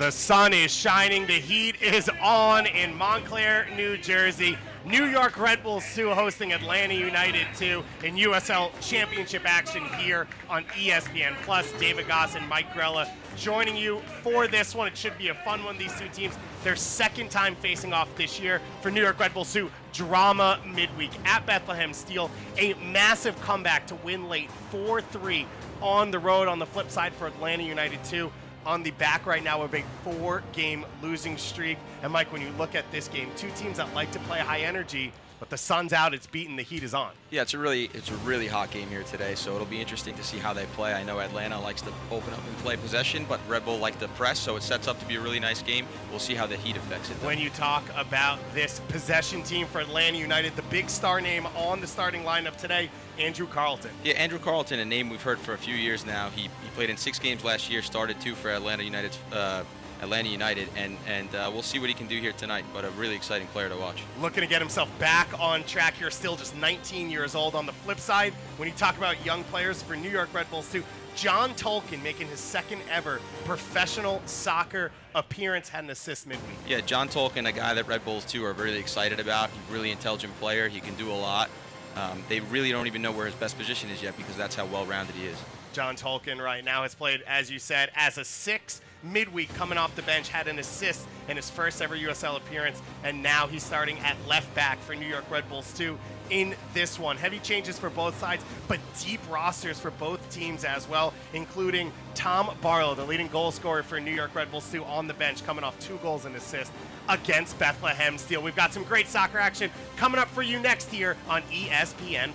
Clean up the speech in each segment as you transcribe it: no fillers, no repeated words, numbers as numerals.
The sun is shining, the heat is on in Montclair, New Jersey. New York Red Bulls 2 hosting Atlanta United 2 in USL Championship action here on ESPN+. David Goss and Mike Grella joining you for this one. It should be a fun one. These two teams, their second time facing off this year. For New York Red Bulls 2, drama midweek at Bethlehem Steel. A massive comeback to win late 4-3 on the road. On the flip side for Atlanta United 2, on the back right now of a 4-game losing streak. And Mike, when you look at this game, two teams that like to play high energy, but the sun's out, it's beaten, the heat is on. Yeah, it's a really hot game here today, so it'll be interesting to see how they play. I know Atlanta likes to open up and play possession, but Red Bull like to press, so it sets up to be a really nice game. We'll see how the heat affects it, though. When you talk about this possession team for Atlanta United, the big star name on the starting lineup today, Andrew Carleton. Yeah, Andrew Carleton, a name we've heard for a few years now. He played in 6 games last year, started 2 for Atlanta United, and we'll see what he can do here tonight, but a really exciting player to watch. Looking to get himself back on track here, still just 19 years old. On the flip side, when you talk about young players for New York Red Bulls too, John Tolkien making his second ever professional soccer appearance, had an assist midweek. Yeah, John Tolkien, a guy that Red Bulls too are really excited about. He's a really intelligent player. He can do a lot. They really don't even know where his best position is yet because that's how well-rounded he is. John Tolkien right now has played, as you said, as a 6 midweek, coming off the bench, had an assist in his first ever USL appearance, and now he's starting at left back for New York Red Bulls 2 in this one. Heavy changes for both sides, but deep rosters for both teams as well, including Tom Barlow, the leading goal scorer for New York Red Bulls 2, on the bench, coming off 2 goals and assists against Bethlehem Steel. We've got some great soccer action coming up for you next here on ESPN+.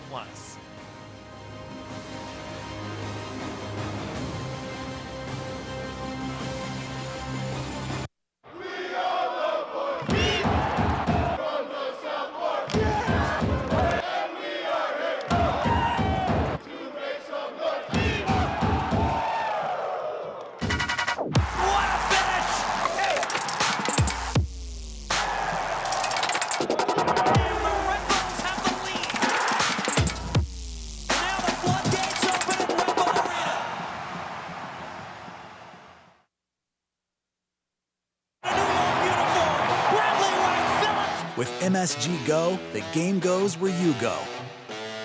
With MSG Go, the game goes where you go.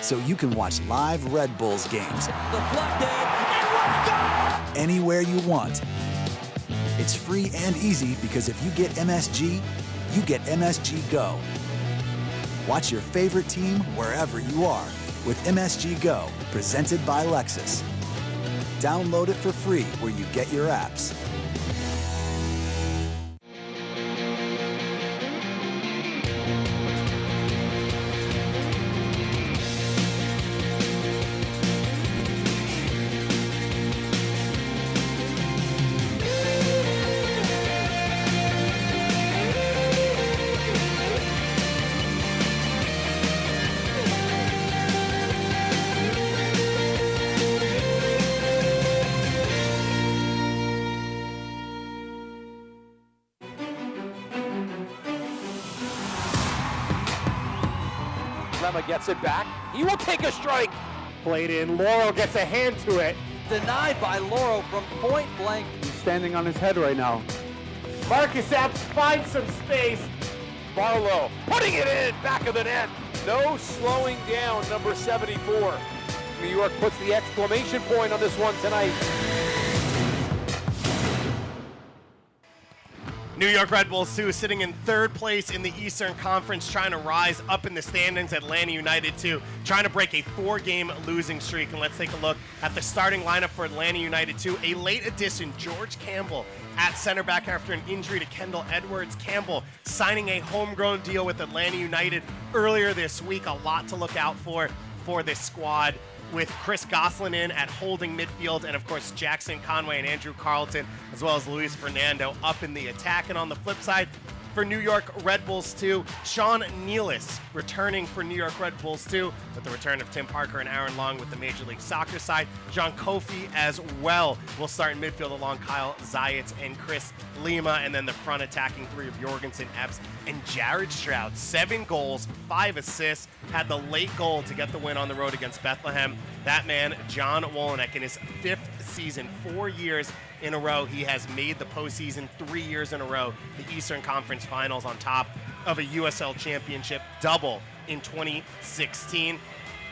So you can watch live Red Bulls games anywhere you want. It's free and easy because if you get MSG, you get MSG Go. Watch your favorite team wherever you are with MSG Go, presented by Lexus. Download it for free where you get your apps. Lima gets it back. He will take a strike. Played in. Laurel gets a hand to it. Denied by Laurel from point blank. He's standing on his head right now. Marcus Epps finds some space. Barlow putting it in, back of the net. No slowing down, number 74. New York puts the exclamation point on this one tonight. New York Red Bulls 2 sitting in 3rd place in the Eastern Conference, trying to rise up in the standings. Atlanta United 2 trying to break a 4-game losing streak. And let's take a look at the starting lineup for Atlanta United 2. A late addition, George Campbell at center back after an injury to Kendall Edwards. Campbell signing a homegrown deal with Atlanta United earlier this week. A lot to look out for this squad, with Chris Goslin in at holding midfield, and of course Jackson Conway and Andrew Carleton, as well as Luis Fernando up in the attack. And on the flip side, for New York Red Bulls 2, Sean Nealis returning for New York Red Bulls 2 with the return of Tim Parker and Aaron Long with the Major League Soccer side. John Kofi as well will start in midfield along Kyle Zayats and Chris Lima, and then the front attacking 3 of Jorgensen, Epps, and Jared Stroud. 7 goals, 5 assists had the late goal to get the win on the road against Bethlehem. That man, John Wolyniec, in his 5th season, 4 years in a row, he has made the postseason 3 years in a row, the Eastern Conference Finals on top of a USL Championship double in 2016.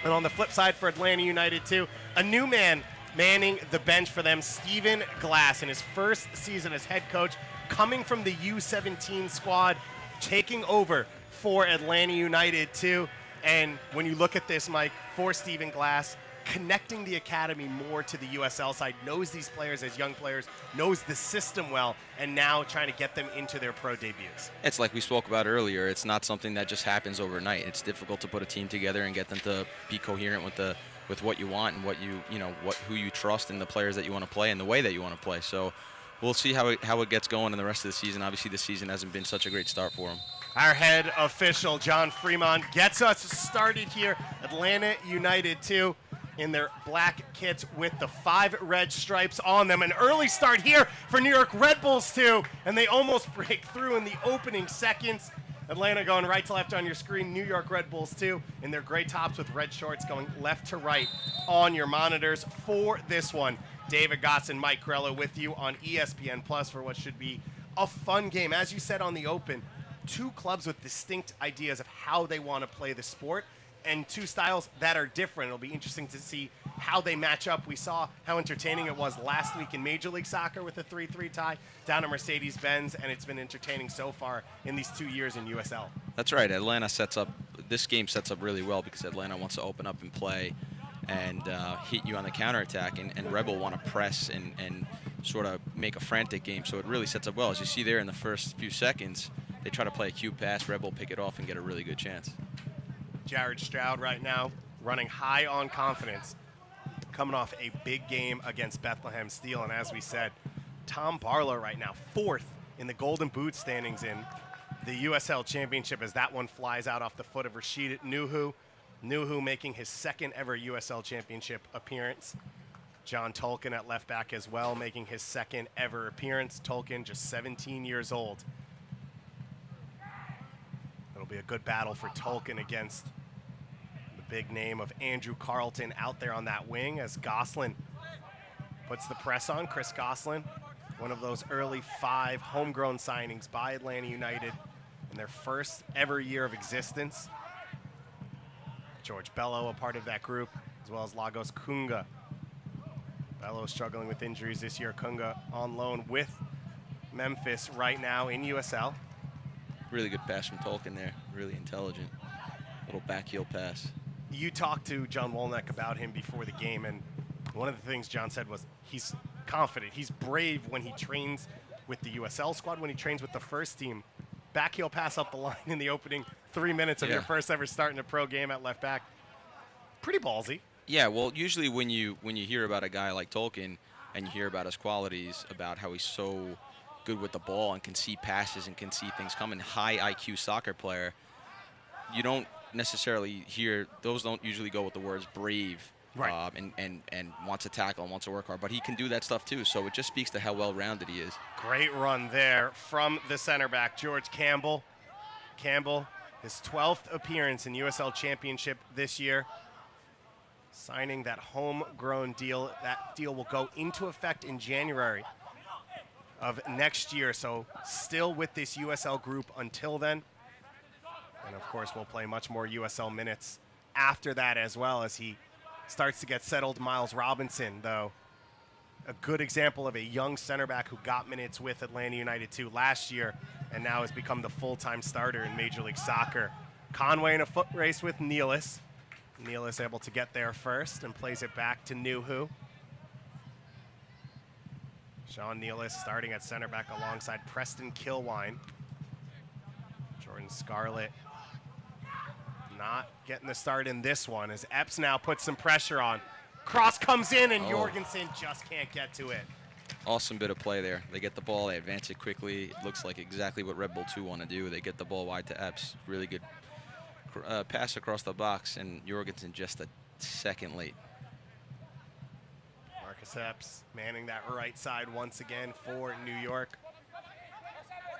And on the flip side for Atlanta United too, a new man manning the bench for them, Stephen Glass, in his first season as head coach, coming from the U17 squad, taking over for Atlanta United too. And when you look at this, Mike, for Stephen Glass, connecting the academy more to the USL side, knows these players as young players, knows the system well, and now trying to get them into their pro debuts. It's like we spoke about earlier. It's not something that just happens overnight. It's difficult to put a team together and get them to be coherent with what you want and who you trust and the players that you want to play and the way that you want to play. So we'll see how it gets going in the rest of the season. Obviously, this season hasn't been such a great start for them. Our head official, John Fremont, gets us started here. Atlanta United 2 in their black kits with the 5 red stripes on them. An early start here for New York Red Bulls 2, and they almost break through in the opening seconds. Atlanta going right to left on your screen. New York Red Bulls 2 in their gray tops with red shorts going left to right on your monitors for this one. David Gotts and Mike Corello with you on ESPN Plus for what should be a fun game. As you said on the open, 2 clubs with distinct ideas of how they want to play the sport and 2 styles that are different. It'll be interesting to see how they match up. We saw how entertaining it was last week in Major League Soccer with a 3-3 tie down at Mercedes-Benz, and it's been entertaining so far in these 2 years in USL. That's right. This game sets up really well because Atlanta wants to open up and play and hit you on the counterattack, and Rebel want to press and sort of make a frantic game. So it really sets up well. As you see there in the first few seconds, they try to play a cue pass, Rebel pick it off and get a really good chance. Jared Stroud right now running high on confidence, coming off a big game against Bethlehem Steel. And as we said, Tom Barlow right now 4th in the Golden Boot standings in the USL Championship as that one flies out off the foot of Rashid Nuhu. Nuhu making his 2nd ever USL Championship appearance. John Tolkien at left back as well, making his 2nd ever appearance. Tolkien just 17 years old. It'll be a good battle for Tolkien against the big name of Andrew Carlton out there on that wing as Gosselin puts the press on. Chris Gosselin, one of those early 5 homegrown signings by Atlanta United in their first ever year of existence. George Bello, a part of that group, as well as Lagos Kunga. Bello struggling with injuries this year. Kunga on loan with Memphis right now in USL. Really good pass from Tolkien there. Really intelligent. Little back heel pass. You talked to John Wolyniec about him before the game, and one of the things John said was he's confident. He's brave when he trains with the USL squad, when he trains with the first team. Back heel pass up the line in the opening 3 minutes of your first ever start in a pro game at left back. Pretty ballsy. Yeah, well, usually when you hear about a guy like Tolkien and you hear about his qualities, about how he's so good with the ball and can see passes and can see things coming, high IQ soccer player, you don't necessarily hear, those don't usually go with the words brave, right, and wants to tackle and wants to work hard, but he can do that stuff too, so it just speaks to how well-rounded he is. Great run there from the center back, George Campbell. Campbell, his 12th appearance in USL Championship this year, signing that homegrown deal. That deal will go into effect in January of next year, so still with this USL group until then. And of course, we'll play much more USL minutes after that as well as he starts to get settled. Miles Robinson, though, a good example of a young center back who got minutes with Atlanta United 2 last year and now has become the full-time starter in Major League Soccer. Conway in a foot race with Nealis. Nealis able to get there first and plays it back to Nuhu. Sean Nealis starting at center back alongside Preston Kilwine. Jordan Scarlett not getting the start in this one as Epps now puts some pressure on. Cross comes in and Jorgensen just can't get to it. Awesome bit of play there. They get the ball, they advance it quickly. It looks like exactly what Red Bull 2 want to do. They get the ball wide to Epps. Really good pass across the box, and Jorgensen just a second late. Marcus Epps manning that right side once again for New York.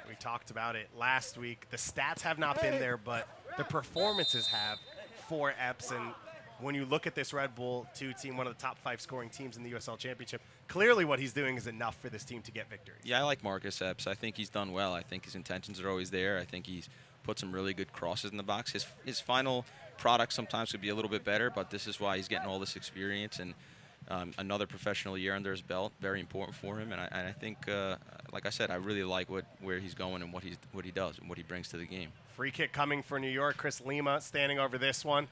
We talked about it last week. The stats have not been there, but the performances have. for Epps. And when you look at this Red Bull 2 team, one of the top 5 scoring teams in the USL Championship, clearly what he's doing is enough for this team to get victories. Yeah, I like Marcus Epps. I think he's done well. I think his intentions are always there. I think he's put some really good crosses in the box. His final product sometimes could be a little bit better, but this is why he's getting all this experience and another professional year under his belt. Very important for him. And I think, like I said, I really like where he's going and what he does and what he brings to the game. Free kick coming for New York. Chris Lima standing over this one.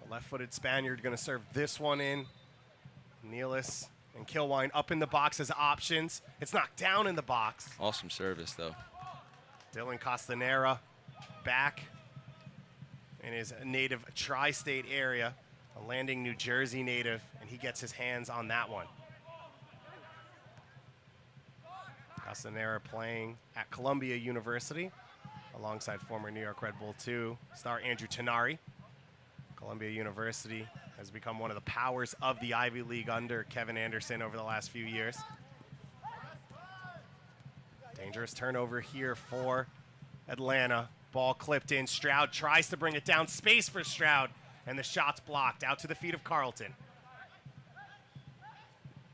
The left-footed Spaniard going to serve this one in. Nealis and Kilwine up in the box as options. It's knocked down in the box. Awesome service, though. Dylan Costanera back in his native tri-state area, a landing New Jersey native, and he gets his hands on that one. Costanera playing at Columbia University alongside former New York Red Bull 2 star Andrew Tenari. Columbia University has become one of the powers of the Ivy League under Kevin Anderson over the last few years. Dangerous turnover here for Atlanta. Ball clipped in. Stroud tries to bring it down. Space for Stroud, and the shot's blocked out to the feet of Carlton.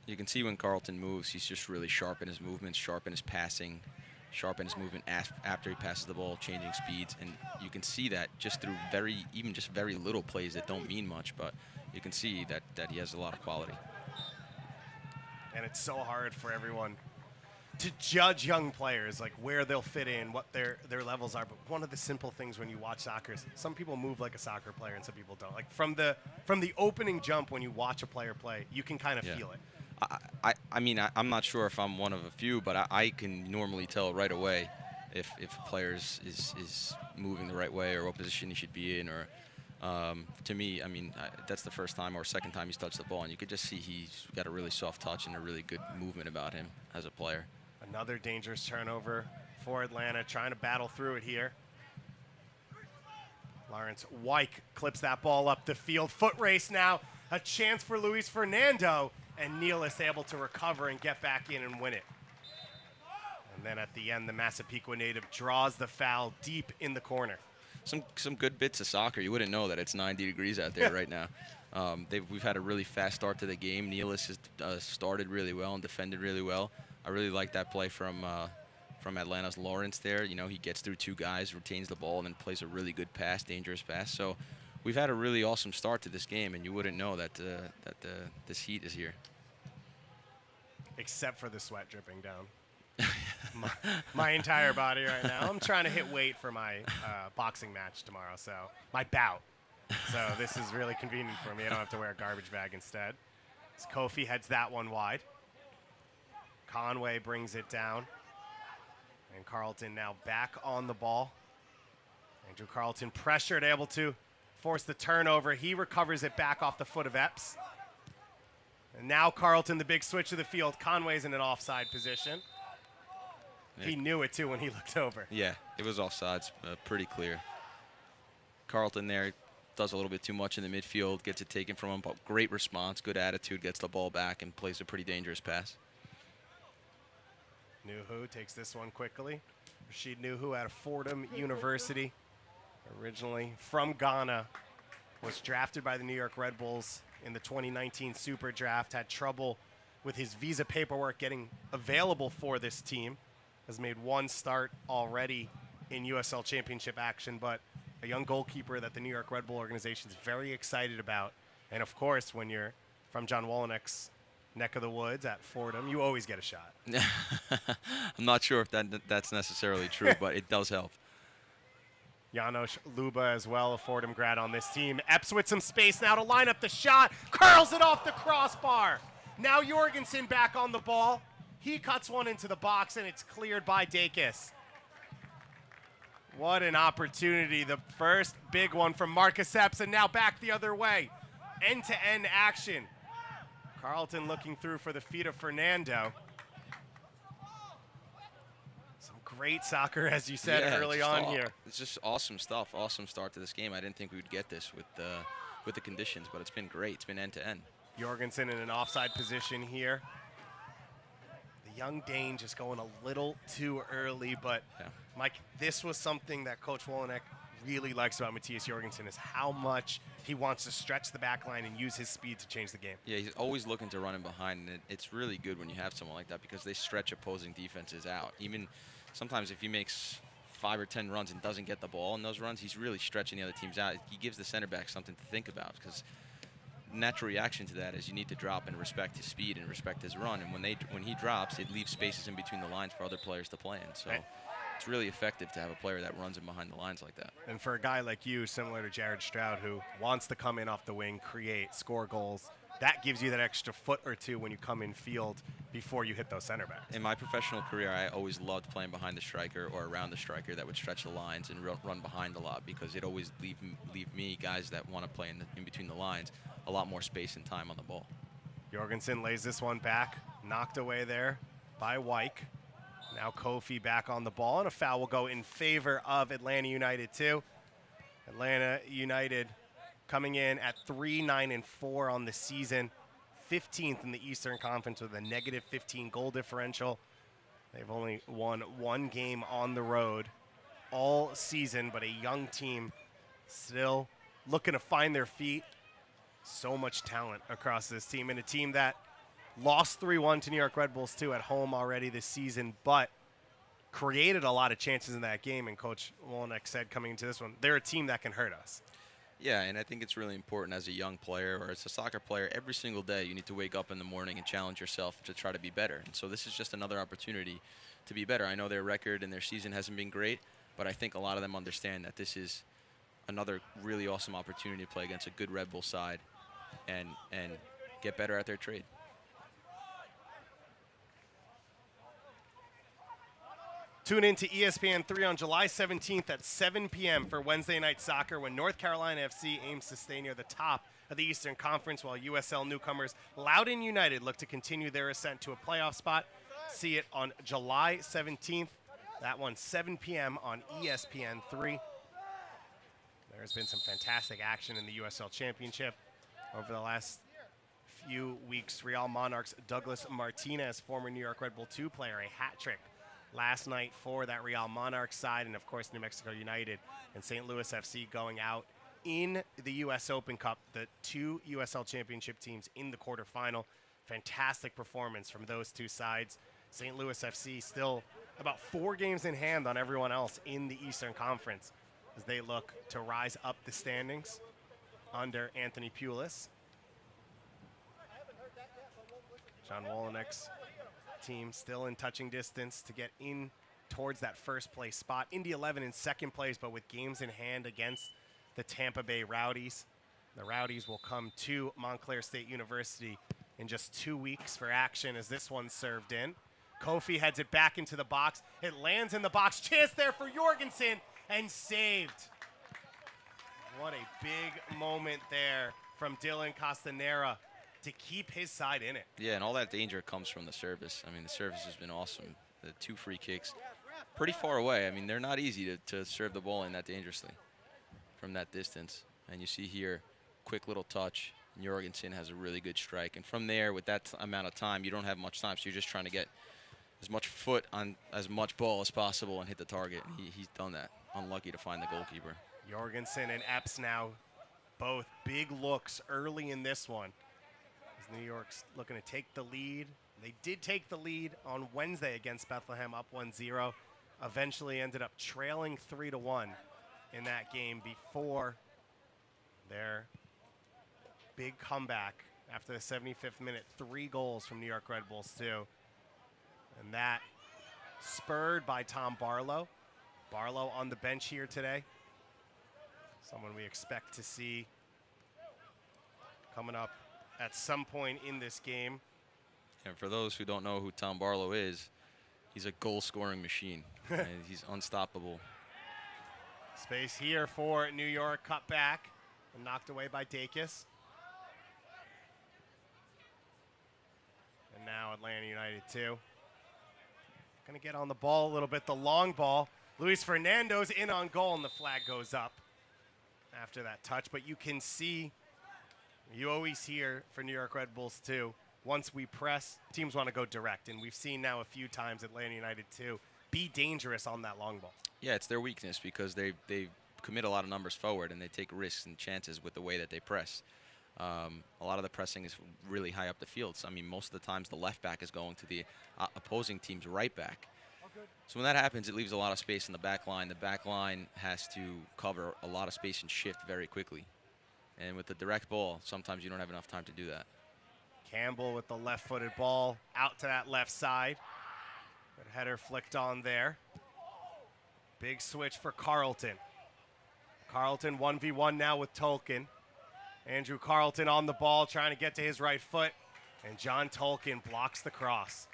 You can see when Carlton moves, he's just really sharp in his movements, sharp in his passing, sharp in his movement after he passes the ball, changing speeds. And you can see that just through even just very little plays that don't mean much, but you can see that he has a lot of quality. And it's so hard for everyone to judge young players, like where they'll fit in, what their levels are. But one of the simple things when you watch soccer is some people move like a soccer player and some people don't. Like from the opening jump when you watch a player play, you can kind of feel it. I mean, I'm not sure if I'm one of a few, but I can normally tell right away if a player is moving the right way or what position he should be in. Or to me, I mean, that's the first time or second time he's touched the ball, and you could just see he's got a really soft touch and a really good movement about him as a player. Another dangerous turnover for Atlanta, trying to battle through it here. Lawrence Wyke clips that ball up the field. Foot race now. A chance for Luis Fernando, and Nealis able to recover and get back in and win it. And then at the end, the Massapequa native draws the foul deep in the corner. Some good bits of soccer. You wouldn't know that it's 90 degrees out there right now. We've had a really fast start to the game. Nealis has started really well and defended really well. I really like that play from Atlanta's Lawrence there. You know, he gets through 2 guys, retains the ball, and then plays a really good pass, dangerous pass. So we've had a really awesome start to this game, and you wouldn't know that this heat is here. Except for the sweat dripping down my entire body right now. I'm trying to hit weight for my boxing match tomorrow, so my bout. So this is really convenient for me. I don't have to wear a garbage bag instead. As Kofi heads that one wide. Conway brings it down. And Carlton now back on the ball. Andrew Carlton pressured, able to force the turnover. He recovers it back off the foot of Epps. And now Carlton, the big switch of the field. Conway's in an offside position. Yeah. He knew it, too, when he looked over. Yeah, it was offsides, pretty clear. Carlton there does a little bit too much in the midfield, gets it taken from him, but great response, good attitude, gets the ball back, and plays a pretty dangerous pass. Nuhu takes this one quickly. Rashid Nuhu out of Fordham University, originally from Ghana, was drafted by the New York Red Bulls in the 2019 Super Draft, had trouble with his visa paperwork getting available for this team, has made 1 start already in USL Championship action, but a young goalkeeper that the New York Red Bull organization is very excited about. And of course, when you're from John Wolynick's neck of the woods at Fordham, you always get a shot. I'm not sure if that's necessarily true, but it does help. Janos Luba as well, a Fordham grad on this team. Epps with some space now to line up the shot. Curls it off the crossbar. Now Jorgensen back on the ball. He cuts one into the box, and it's cleared by Dakis. What an opportunity. The first big one from Marcus Epps, and now back the other way. End-to-end action. Carlton looking through for the feet of Fernando. Some great soccer, as you said, early on here. It's just awesome stuff. Awesome start to this game. I didn't think we would get this with the conditions, but it's been great. It's been end-to-end. Jorgensen in an offside position here. The young Dane just going a little too early, but Mike, this was something that Coach Wolynick really likes about Matthias Jorgensen is how much he wants to stretch the back line and use his speed to change the game. Yeah, he's always looking to run in behind, and it's really good when you have someone like that because they stretch opposing defenses out. Even sometimes if he makes 5 or 10 runs and doesn't get the ball in those runs, he's really stretching the other teams out. He gives the center back something to think about because natural reaction to that is you need to drop and respect his speed and respect his run. And when he drops, it leaves spaces in between the lines for other players to play in. So it's really effective to have a player that runs in behind the lines like that. And for a guy like you, similar to Jared Stroud, who wants to come in off the wing, create, score goals, that gives you that extra foot or two when you come in field before you hit those center backs. In my professional career, I always loved playing behind the striker or around the striker that would stretch the lines and run behind a lot because it always leave me, guys that want to play in between the lines, a lot more space and time on the ball. Jorgensen lays this one back, knocked away there by Wyke. Now Kofi back on the ball, and a foul will go in favor of Atlanta United too. Atlanta United coming in at 3-9-4 on the season, 15th in the Eastern Conference with a negative 15 goal differential. They've only won one game on the road all season, but a young team still looking to find their feet. So much talent across this team, and a team that lost 3-1 to New York Red Bulls too at home already this season, but created a lot of chances in that game. And Coach Wolnick said coming into this one, they're a team that can hurt us. Yeah, and I think it's really important as a young player or as a soccer player, every single day you need to wake up in the morning and challenge yourself to try to be better. And so this is just another opportunity to be better. I know their record and their season hasn't been great, but I think a lot of them understand that this is another really awesome opportunity to play against a good Red Bull side and get better at their trade. Tune in to ESPN3 on July 17th at 7 p.m. for Wednesday Night Soccer when North Carolina FC aims to stay near the top of the Eastern Conference while USL newcomers Loudoun United look to continue their ascent to a playoff spot. See it on July 17th. That one 7 p.m. on ESPN3. There's been some fantastic action in the USL Championship over the last few weeks. Real Monarchs' Douglas Martinez, former New York Red Bull 2 player, a hat trick last night for that Real Monarchs side, and of course New Mexico United and St. Louis FC going out in the U.S. Open Cup, the two USL Championship teams in the quarterfinal. Fantastic performance from those two sides. St. Louis FC still about 4 games in hand on everyone else in the Eastern Conference as they look to rise up the standings under Anthony Pulis. John Wolnick's team still in touching distance to get in towards that first place spot. Indy 11 in second place, but with games in hand against the Tampa Bay Rowdies. The Rowdies will come to Montclair State University in just 2 weeks for action as this one's served in. Kofi heads it back into the box. It lands in the box. Chance there for Jorgensen and saved. What a big moment there from Dylan Castanera to keep his side in it. Yeah, and all that danger comes from the service. I mean, the service has been awesome. The 2 free kicks, pretty far away. I mean, they're not easy to serve the ball in that dangerously from that distance. And you see here, quick little touch. Jorgensen has a really good strike. And from there, with that amount of time, you don't have much time, so you're just trying to get as much foot on as much ball as possible and hit the target. And he's done that. Unlucky to find the goalkeeper. Jorgensen and Epps now both big looks early in this one. As New York's looking to take the lead. They did take the lead on Wednesday against Bethlehem, up 1-0. Eventually ended up trailing 3-1 in that game before their big comeback after the 75th minute. 3 goals from New York Red Bulls too. And that spurred by Tom Barlow. Barlow on the bench here today. Someone we expect to see coming up at some point in this game. And for those who don't know who Tom Barlow is, he's a goal-scoring machine. And he's unstoppable. Space here for New York, cut back and knocked away by Dacus. And now Atlanta United too. Going to get on the ball a little bit, the long ball. Luis Fernando's in on goal, and the flag goes up after that touch. But you can see, you always hear for New York Red Bulls too, once we press, teams want to go direct. And we've seen now a few times Atlanta United too be dangerous on that long ball. Yeah, it's their weakness because they commit a lot of numbers forward, and they take risks and chances with the way that they press. A lot of the pressing is really high up the field. So, I mean, most of the times the left back is going to the opposing team's right back. So when that happens, it leaves a lot of space in the back line. The back line has to cover a lot of space and shift very quickly. And with the direct ball, sometimes you don't have enough time to do that. Campbell with the left-footed ball out to that left side. Good header flicked on there. Big switch for Carlton. Carlton 1v1 now with Tolkien. Andrew Carlton on the ball, trying to get to his right foot. And John Tolkien blocks the cross.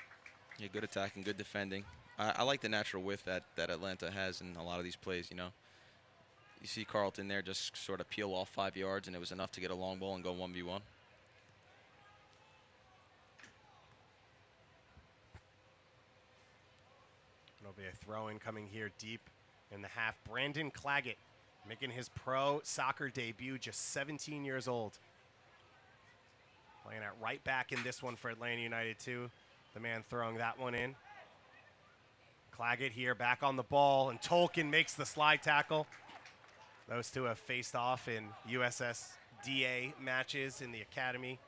Yeah, good attacking, good defending. I like the natural width that Atlanta has in a lot of these plays, you know. You see Carlton there just sort of peel off 5 yards, and it was enough to get a long ball and go 1v1. It'll be a throw-in coming here deep in the half. Brandon Claggett making his pro soccer debut, just 17 years old. Playing at right back in this one for Atlanta United too. The man throwing that one in. Claggett here back on the ball, and Tolkien makes the slide tackle. Those two have faced off in USSDA matches in the academy.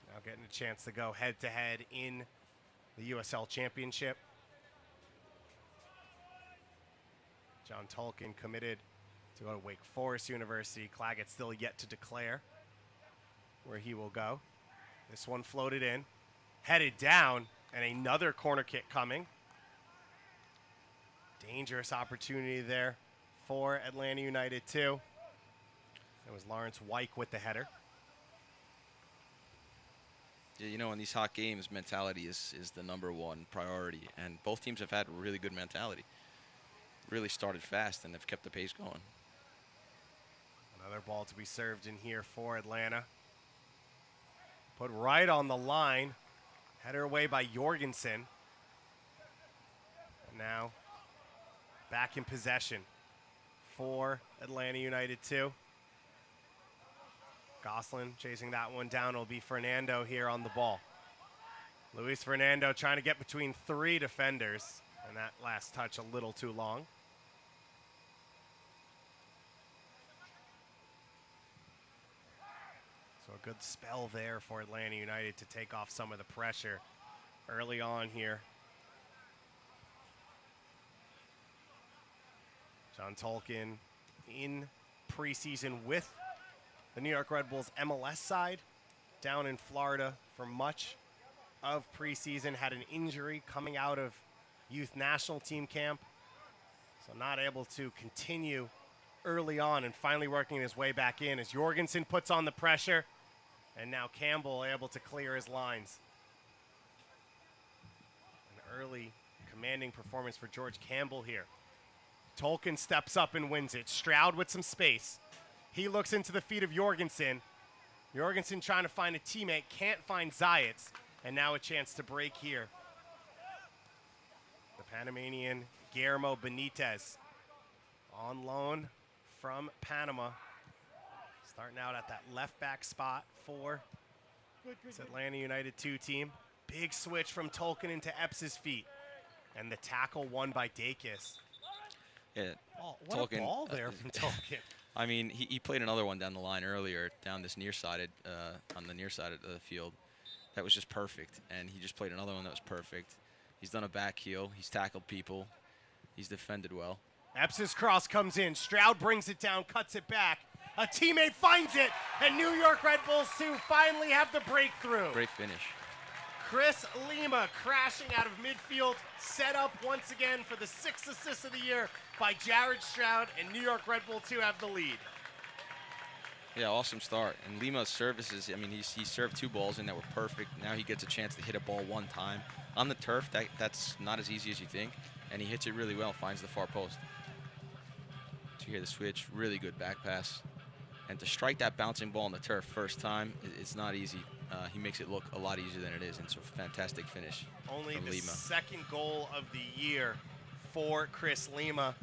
Now getting a chance to go head-to-head in the USL Championship. John Tolkien committed to go to Wake Forest University. Claggett still yet to declare where he will go. This one floated in, headed down, and another corner kick coming. Dangerous opportunity there for Atlanta United too. It was Lawrence Wyke with the header. Yeah, you know, in these hot games, mentality is the #1 priority, and both teams have had really good mentality. Really started fast and have kept the pace going. Another ball to be served in here for Atlanta. Put right on the line. Header away by Jorgensen. Now back in possession for Atlanta United too. Gosselin chasing that one down. It'll be Fernando here on the ball. Luis Fernando trying to get between 3 defenders, and that last touch a little too long. So a good spell there for Atlanta United to take off some of the pressure early on here. John Tolkien in preseason with the New York Red Bulls MLS side down in Florida for much of preseason. Had an injury coming out of youth national team camp, so not able to continue early on, and finally working his way back in as Jorgensen puts on the pressure, and now Campbell able to clear his lines. An early commanding performance for George Campbell here. Tolkien steps up and wins it. Stroud with some space. He looks into the feet of Jorgensen. Jorgensen trying to find a teammate, can't find Zayats, and now a chance to break here. The Panamanian Guillermo Benitez on loan from Panama. Starting out at that left back spot for this Atlanta United 2 team. Big switch from Tolkien into Epps' feet. And the tackle won by Dakis. Yeah, Oh, what a ball there from Tolkien. I mean, he played another one down the line earlier, down this near-sided, on the near side of the field. That was just perfect, and he just played another one that was perfect. He's done a back heel. He's tackled people. He's defended well. Epps' cross comes in. Stroud brings it down, cuts it back. A teammate finds it, and New York Red Bulls 2 finally have the breakthrough. Great finish. Chris Lima crashing out of midfield, set up once again for the 6th assist of the year by Jared Stroud, and New York Red Bull 2 have the lead. Yeah, awesome start. And Lima's services, I mean, he served 2 balls in that were perfect. Now he gets a chance to hit a ball 1 time. On the turf, that's not as easy as you think, and he hits it really well, finds the far post. So you hear the switch, really good back pass. And to strike that bouncing ball on the turf first time, it's not easy. He makes it look a lot easier than it is, and it's a fantastic finish. Only from the Lima. 2nd goal of the year for Chris Lima.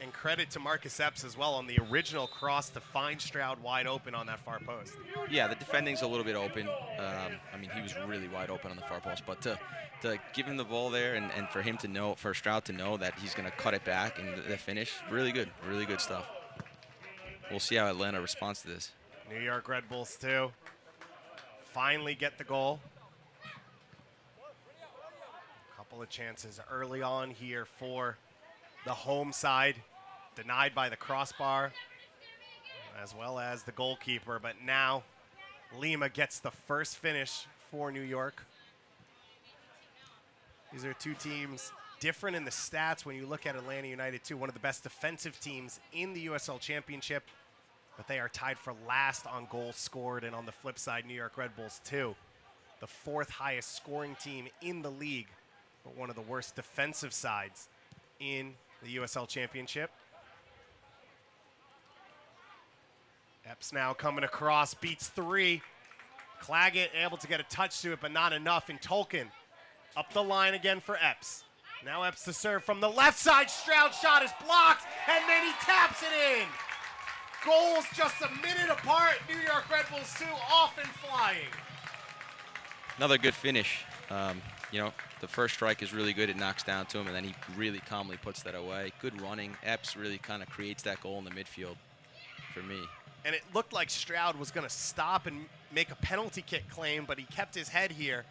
And credit to Marcus Epps as well on the original cross to find Stroud wide open on that far post. Yeah, the defending's a little bit open. I mean, he was really wide open on the far post, but to give him the ball there and for him to know, for Stroud to know that he's going to cut it back and the finish, really good stuff. We'll see how Atlanta responds to this. New York Red Bulls too. Finally get the goal. A couple of chances early on here for the home side, denied by the crossbar, as well as the goalkeeper. But now Lima gets the first finish for New York. These are two teams different in the stats when you look at Atlanta United too, one of the best defensive teams in the USL Championship, but they are tied for last on goals scored. And on the flip side, New York Red Bulls too, the fourth highest scoring team in the league, but one of the worst defensive sides in the USL Championship. Epps now coming across, beats three. Claggett able to get a touch to it, but not enough. And Tolkien up the line again for Epps. Now Epps to serve from the left side. Stroud shot is blocked, and then he taps it in. Goals just a minute apart. New York Red Bulls 2 off and flying. Another good finish. You know, the first strike is really good. It knocks down to him, and then he really calmly puts that away. Good running. Epps really kind of creates that goal in the midfield for me. And it looked like Stroud was going to stop and make a penalty kick claim, but he kept his head here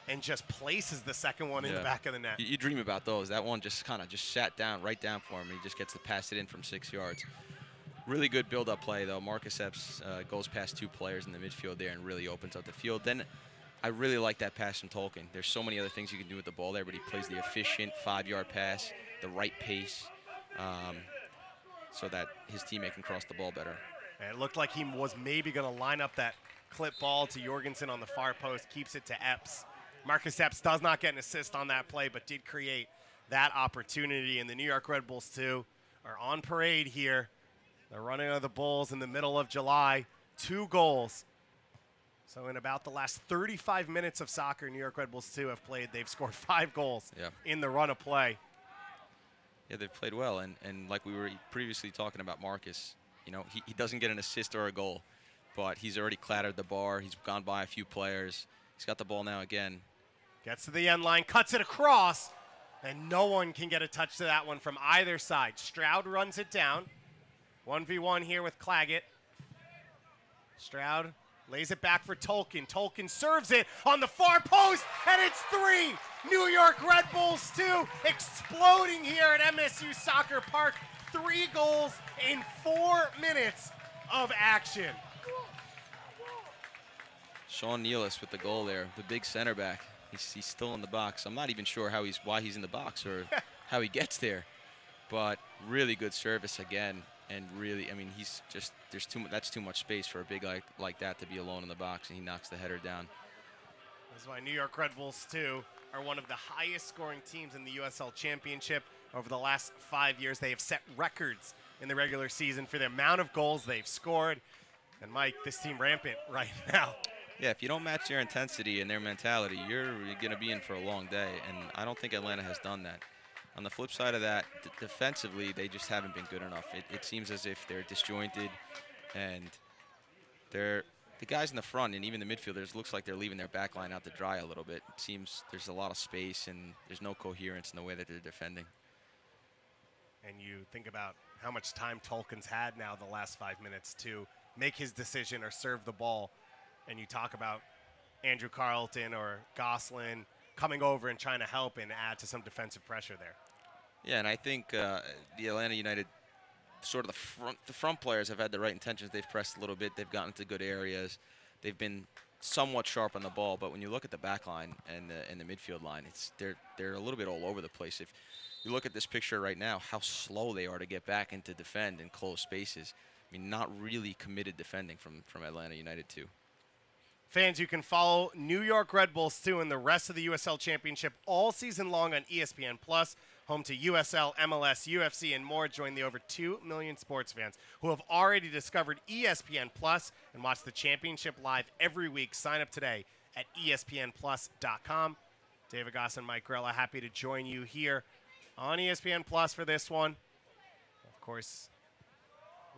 and just places the second one in the back of the net. You dream about those. That one just kind of sat down, right down for him, and he just gets to pass it in from 6 yards. Really good build-up play, though. Marcus Epps goes past two players in the midfield there and really opens up the field. Then I really like that pass from Tolkien. There's so many other things you can do with the ball there, but he plays the efficient 5-yard pass, the right pace, so that his teammate can cross the ball better. And it looked like he was maybe going to line up that clip ball to Jorgensen on the far post, keeps it to Epps. Marcus Epps does not get an assist on that play, but did create that opportunity. And the New York Red Bulls, too, are on parade here. They're running out of the Bulls in the middle of July. 2 goals. So in about the last 35 minutes of soccer, New York Red Bulls 2 have played. They've scored 5 goals in the run of play. Yeah, they've played well. And like we were previously talking about Marcus, you know, he doesn't get an assist or a goal, but he's already clattered the bar. He's gone by a few players. He's got the ball now again. Gets to the end line, cuts it across, and no one can get a touch to that one from either side. Stroud runs it down. 1v1 here with Claggett. Stroud lays it back for Tolkien. Tolkien serves it on the far post, and it's 3. New York Red Bulls 2 exploding here at MSU Soccer Park. 3 goals in 4 minutes of action. Sean Nealis with the goal there, the big center back. He's still in the box. I'm not even sure why he's in the box or how he gets there, but really good service again. And really, I mean, he's just that's too much space for a big like that to be alone in the box, and he knocks the header down. That's why New York Red Bulls 2 are one of the highest scoring teams in the USL Championship. Over the last 5 years, they have set records in the regular season for the amount of goals they've scored. And Mike, this team rampant right now. Yeah, if you don't match their intensity and their mentality, you're going to be in for a long day, and I don't think Atlanta has done that. On the flip side of that, defensively, they just haven't been good enough. It seems as if they're disjointed, and the guys in the front and even the midfielders looks like they're leaving their back line out to dry a little bit. It seems there's a lot of space, and there's no coherence in the way that they're defending. And you think about how much time Tolkien's had now the last 5 minutes to make his decision or serve the ball. And you talk about Andrew Carlton or Goslin coming over and trying to help and add to some defensive pressure there. Yeah, and I think the Atlanta United, sort of the front players have had the right intentions. They've pressed a little bit. They've gotten to good areas. They've been somewhat sharp on the ball. But when you look at the back line and the midfield line, they're a little bit all over the place. If you look at this picture right now, how slow they are to get back and to defend in close spaces. I mean, not really committed defending from Atlanta United too. Fans, you can follow New York Red Bulls 2 and the rest of the USL Championship all season long on ESPN+, home to USL, MLS, UFC, and more. Join the over 2 million sports fans who have already discovered ESPN+ and watch the championship live every week. Sign up today at ESPNplus.com. David Goss and Mike Grella, happy to join you here on ESPN+ for this one. Of course,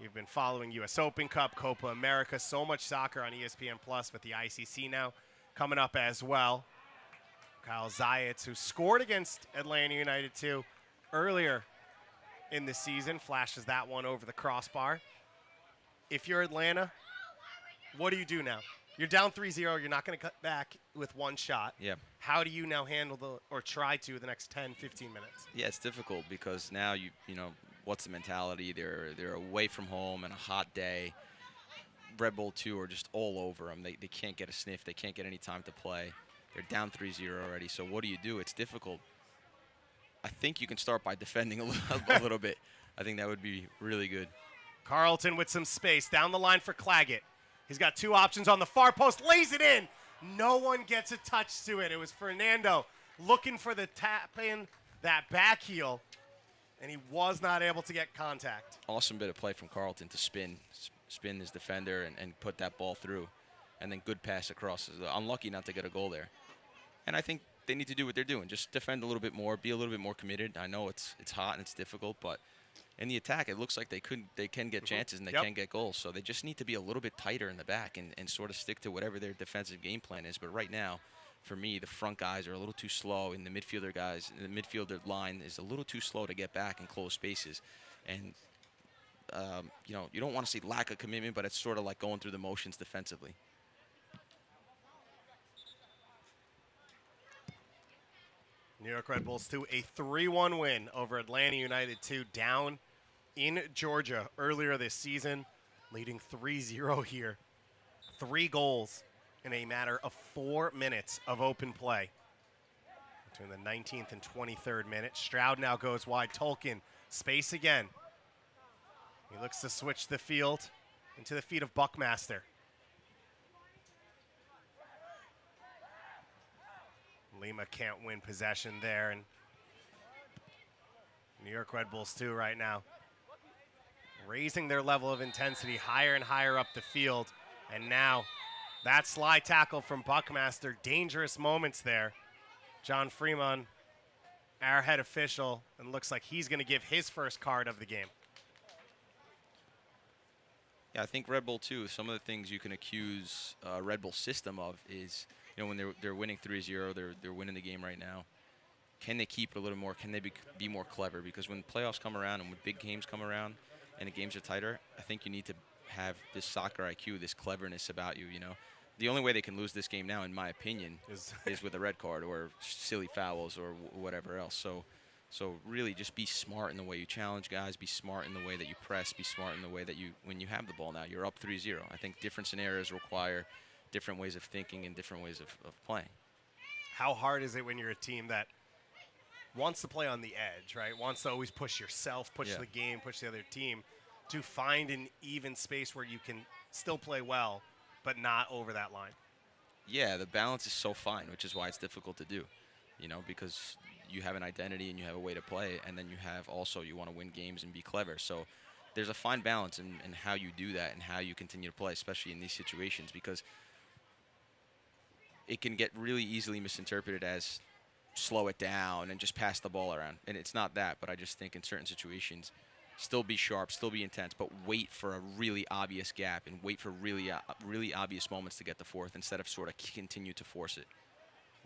you've been following U.S. Open Cup, Copa America, so much soccer on ESPN Plus with the ICC now coming up as well. Kyle Zayats, who scored against Atlanta United 2 earlier in the season, flashes that one over the crossbar. If you're Atlanta, what do you do now? You're down 3-0. You're not going to cut back with one shot. Yeah. How do you now handle or try to the next 10, 15 minutes? Yeah, it's difficult because now you know what's the mentality? They're away from home on a hot day. Red Bull 2 are just all over them. They can't get a sniff. They can't get any time to play. They're down 3-0 already. So what do? It's difficult. I think you can start by defending a little bit. I think that would be really good. Carlton with some space down the line for Claggett. He's got two options on the far post, lays it in. No one gets a touch to it. It was Fernando looking for the tap in, that back heel, and he was not able to get contact. Awesome bit of play from Carlton to spin his defender and put that ball through, and then good pass across. Unlucky not to get a goal there. And I think they need to do what they're doing. Just defend a little bit more, be a little bit more committed. I know it's hot and it's difficult, but in the attack, it looks like they can get chances and they can get goals. So they just need to be a little bit tighter in the back and sort of stick to whatever their defensive game plan is. But right now, for me, the front guys are a little too slow, and the midfielder line is a little too slow to get back and close spaces. And you know, you don't want to see lack of commitment, but it's sort of like going through the motions defensively. New York Red Bulls 2, a 3-1 win over Atlanta United 2 down in Georgia earlier this season, leading 3-0 here. 3 goals in a matter of 4 minutes of open play. Between the 19th and 23rd minute, Stroud now goes wide. Tolkien, space again. He looks to switch the field into the feet of Buckmaster. Lima can't win possession there, and New York Red Bulls 2 right now raising their level of intensity higher and higher up the field. And now that slide tackle from Buckmaster, dangerous moments there. John Freeman, our head official, and looks like he's going to give his first card of the game. Yeah, I think Red Bull 2, some of the things you can accuse Red Bull system of is, you know, when they're winning 3-0, they're winning the game right now. Can they keep it a little more? Can they be more clever? Because when playoffs come around and when big games come around and the games are tighter, I think you need to have this soccer IQ, this cleverness about you, you know. The only way they can lose this game now, in my opinion, is with a red card or silly fouls or whatever else. So really just be smart in the way you challenge guys, be smart in the way that you press, be smart in the way that when you have the ball now, you're up 3-0. I think different scenarios require different ways of thinking and different ways of playing. How hard is it when you're a team that wants to play on the edge, right? Wants to always push yourself, push the game, push the other team, to find an even space where you can still play well, but not over that line? Yeah, the balance is so fine, which is why it's difficult to do, you know, because you have an identity and you have a way to play, and then you have also you want to win games and be clever. So there's a fine balance in how you do that and how you continue to play, especially in these situations, because it can get really easily misinterpreted as slow it down and just pass the ball around. And it's not that, but I just think in certain situations, still be sharp, still be intense, but wait for a really obvious gap and wait for really obvious moments to get the fourth instead of sort of continue to force it.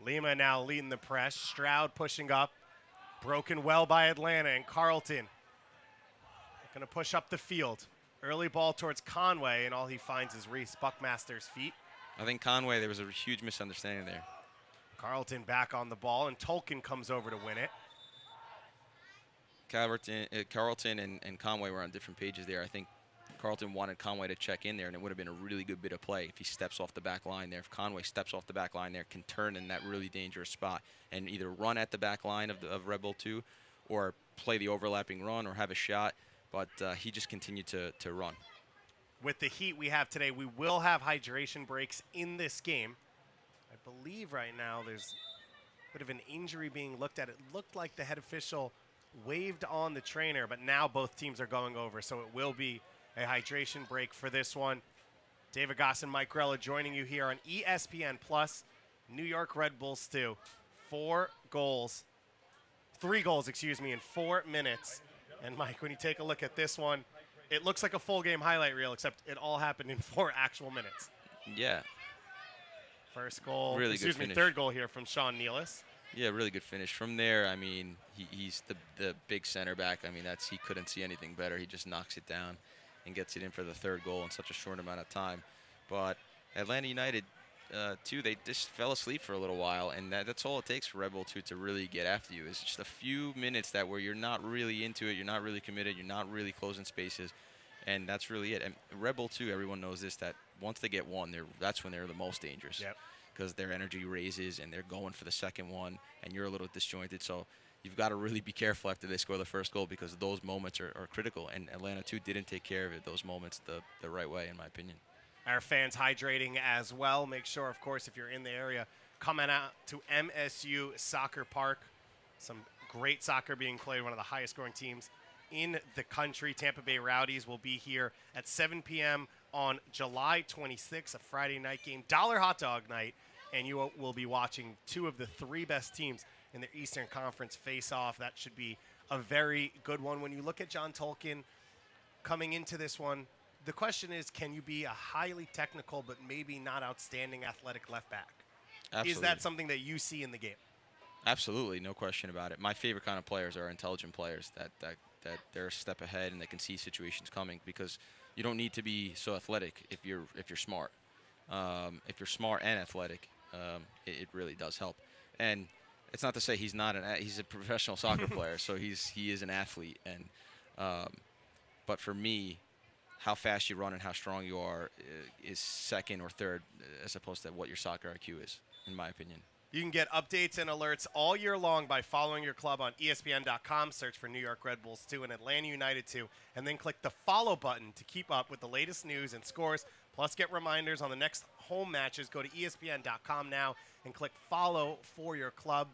Lima now leading the press. Stroud pushing up. Broken well by Atlanta, and Carlton going to push up the field. Early ball towards Conway, and all he finds is Reese Buckmaster's feet. I think Conway, there was a huge misunderstanding there. Carlton back on the ball, and Tolkien comes over to win it. Carlton and Conway were on different pages there. I think Carlton wanted Conway to check in there, and it would have been a really good bit of play if he steps off the back line there. If Conway steps off the back line there, can turn in that really dangerous spot and either run at the back line of Red Bull 2 or play the overlapping run or have a shot. But he just continued to run. With the heat we have today, we will have hydration breaks in this game. I believe right now there's a bit of an injury being looked at. It looked like the head official waved on the trainer, but now both teams are going over, so it will be a hydration break for this one. David Goss and Mike Grella joining you here on ESPN Plus. New York Red Bulls 2. 3 goals, in 4 minutes And Mike, when you take a look at this one, it looks like a full game highlight reel, except it all happened in 4 actual minutes. Yeah. First goal, Really good finish. third goal here from Sean Nealis. Yeah, really good finish. From there, I mean, he's the big center back. I mean, he couldn't see anything better. He just knocks it down and gets it in for the third goal in such a short amount of time. But Atlanta United, too, they just fell asleep for a little while, and that's all it takes for Rebel to really get after you. It's just a few minutes where you're not really into it, you're not really committed, you're not really closing spaces, and that's really it. And Rebel, too, everyone knows this, that once they get one, that's when they're the most dangerous. Yep. Because their energy raises and they're going for the second one, and you're a little disjointed. So you've got to really be careful after they score the first goal, because those moments are critical. And Atlanta, too, didn't take care of those moments the right way, in my opinion. Our fans hydrating as well. Make sure, of course, if you're in the area, coming out to MSU Soccer Park. Some great soccer being played, one of the highest scoring teams in the country. Tampa Bay Rowdies will be here at 7 p.m. on July 26th, a Friday night game, dollar hot dog night, and you will be watching 2 of the 3 best teams in the Eastern Conference face off. That should be a very good one. When you look at John Tolkien coming into this one, the question is, can you be a highly technical but maybe not outstanding athletic left back? Absolutely. Is that something that you see in the game? Absolutely, no question about it. My favorite kind of players are intelligent players that they're a step ahead and they can see situations coming, because you don't need to be so athletic if you're smart. If you're smart and athletic, it really does help. And it's not to say he's a professional soccer player, so he is an athlete. And but for me, how fast you run and how strong you are is second or third, as opposed to what your soccer IQ is, in my opinion. You can get updates and alerts all year long by following your club on ESPN.com. Search for New York Red Bulls 2 and Atlanta United 2, and then click the follow button to keep up with the latest news and scores. Plus, get reminders on the next home matches. Go to ESPN.com now and click follow for your club.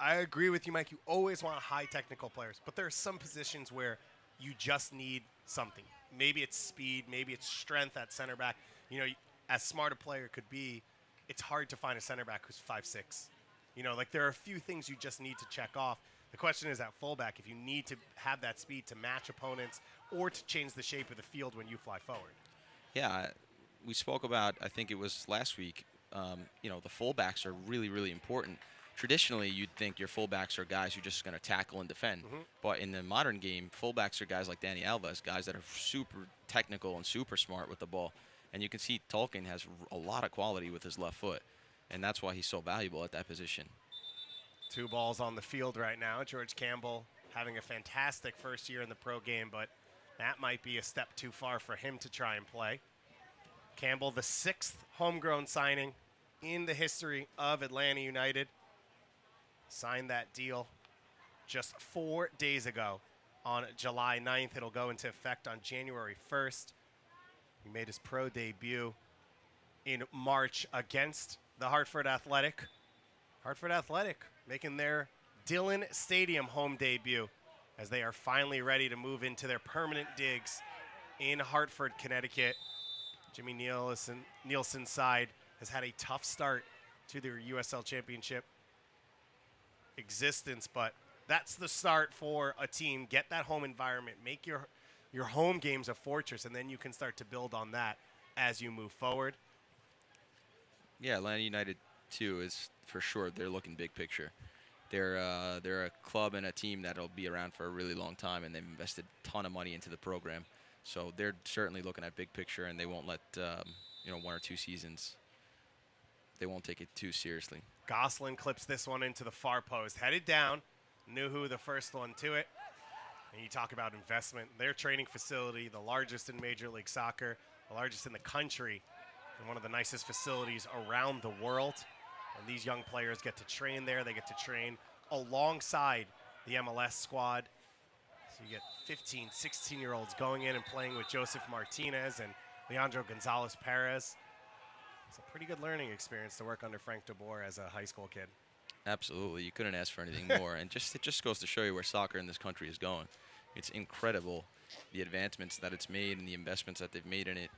I agree with you, Mike. You always want high technical players, but there are some positions where you just need something. Maybe it's speed, maybe it's strength at center back. You know, as smart a player could be, it's hard to find a center back who's 5'6". You know, like, there are a few things you just need to check off. The question is at fullback, if you need to have that speed to match opponents or to change the shape of the field when you fly forward. Yeah, we spoke about, I think it was last week, you know, the fullbacks are really, really important. Traditionally, you'd think your fullbacks are guys who are just going to tackle and defend. Mm-hmm. But in the modern game, fullbacks are guys like Danny Alves, guys that are super technical and super smart with the ball. And you can see Tolkien has a lot of quality with his left foot, and that's why he's so valuable at that position. 2 balls on the field right now. George Campbell having a fantastic first year in the pro game, but that might be a step too far for him to try and play. Campbell, the 6th homegrown signing in the history of Atlanta United, signed that deal just 4 days ago on July 9th. It'll go into effect on January 1st. He made his pro debut in March against the Hartford Athletic. Hartford Athletic making their Dillon Stadium home debut as they are finally ready to move into their permanent digs in Hartford, Connecticut. Jimmy Nielsen's side has had a tough start to their USL Championship existence, but that's the start for a team. Get that home environment, make your home games a fortress, and then you can start to build on that as you move forward. Yeah, Atlanta United, too, is for sure, they're looking big picture. They're a club and a team that'll be around for a really long time, and they've invested a ton of money into the program. So they're certainly looking at big picture, and they won't let 1 or 2 seasons, they won't take it too seriously. Gosselin clips this one into the far post, headed down. Nuhu, the first one to it. And you talk about investment. Their training facility, the largest in Major League Soccer, the largest in the country, and one of the nicest facilities around the world. And these young players get to train there. They get to train alongside the MLS squad. So you get 15, 16-year-olds going in and playing with Joseph Martinez and Leandro Gonzalez-Perez. It's a pretty good learning experience to work under Frank DeBoer as a high school kid. Absolutely. You couldn't ask for anything more. And it just goes to show you where soccer in this country is going. It's incredible, the advancements that it's made and the investments that they've made in it.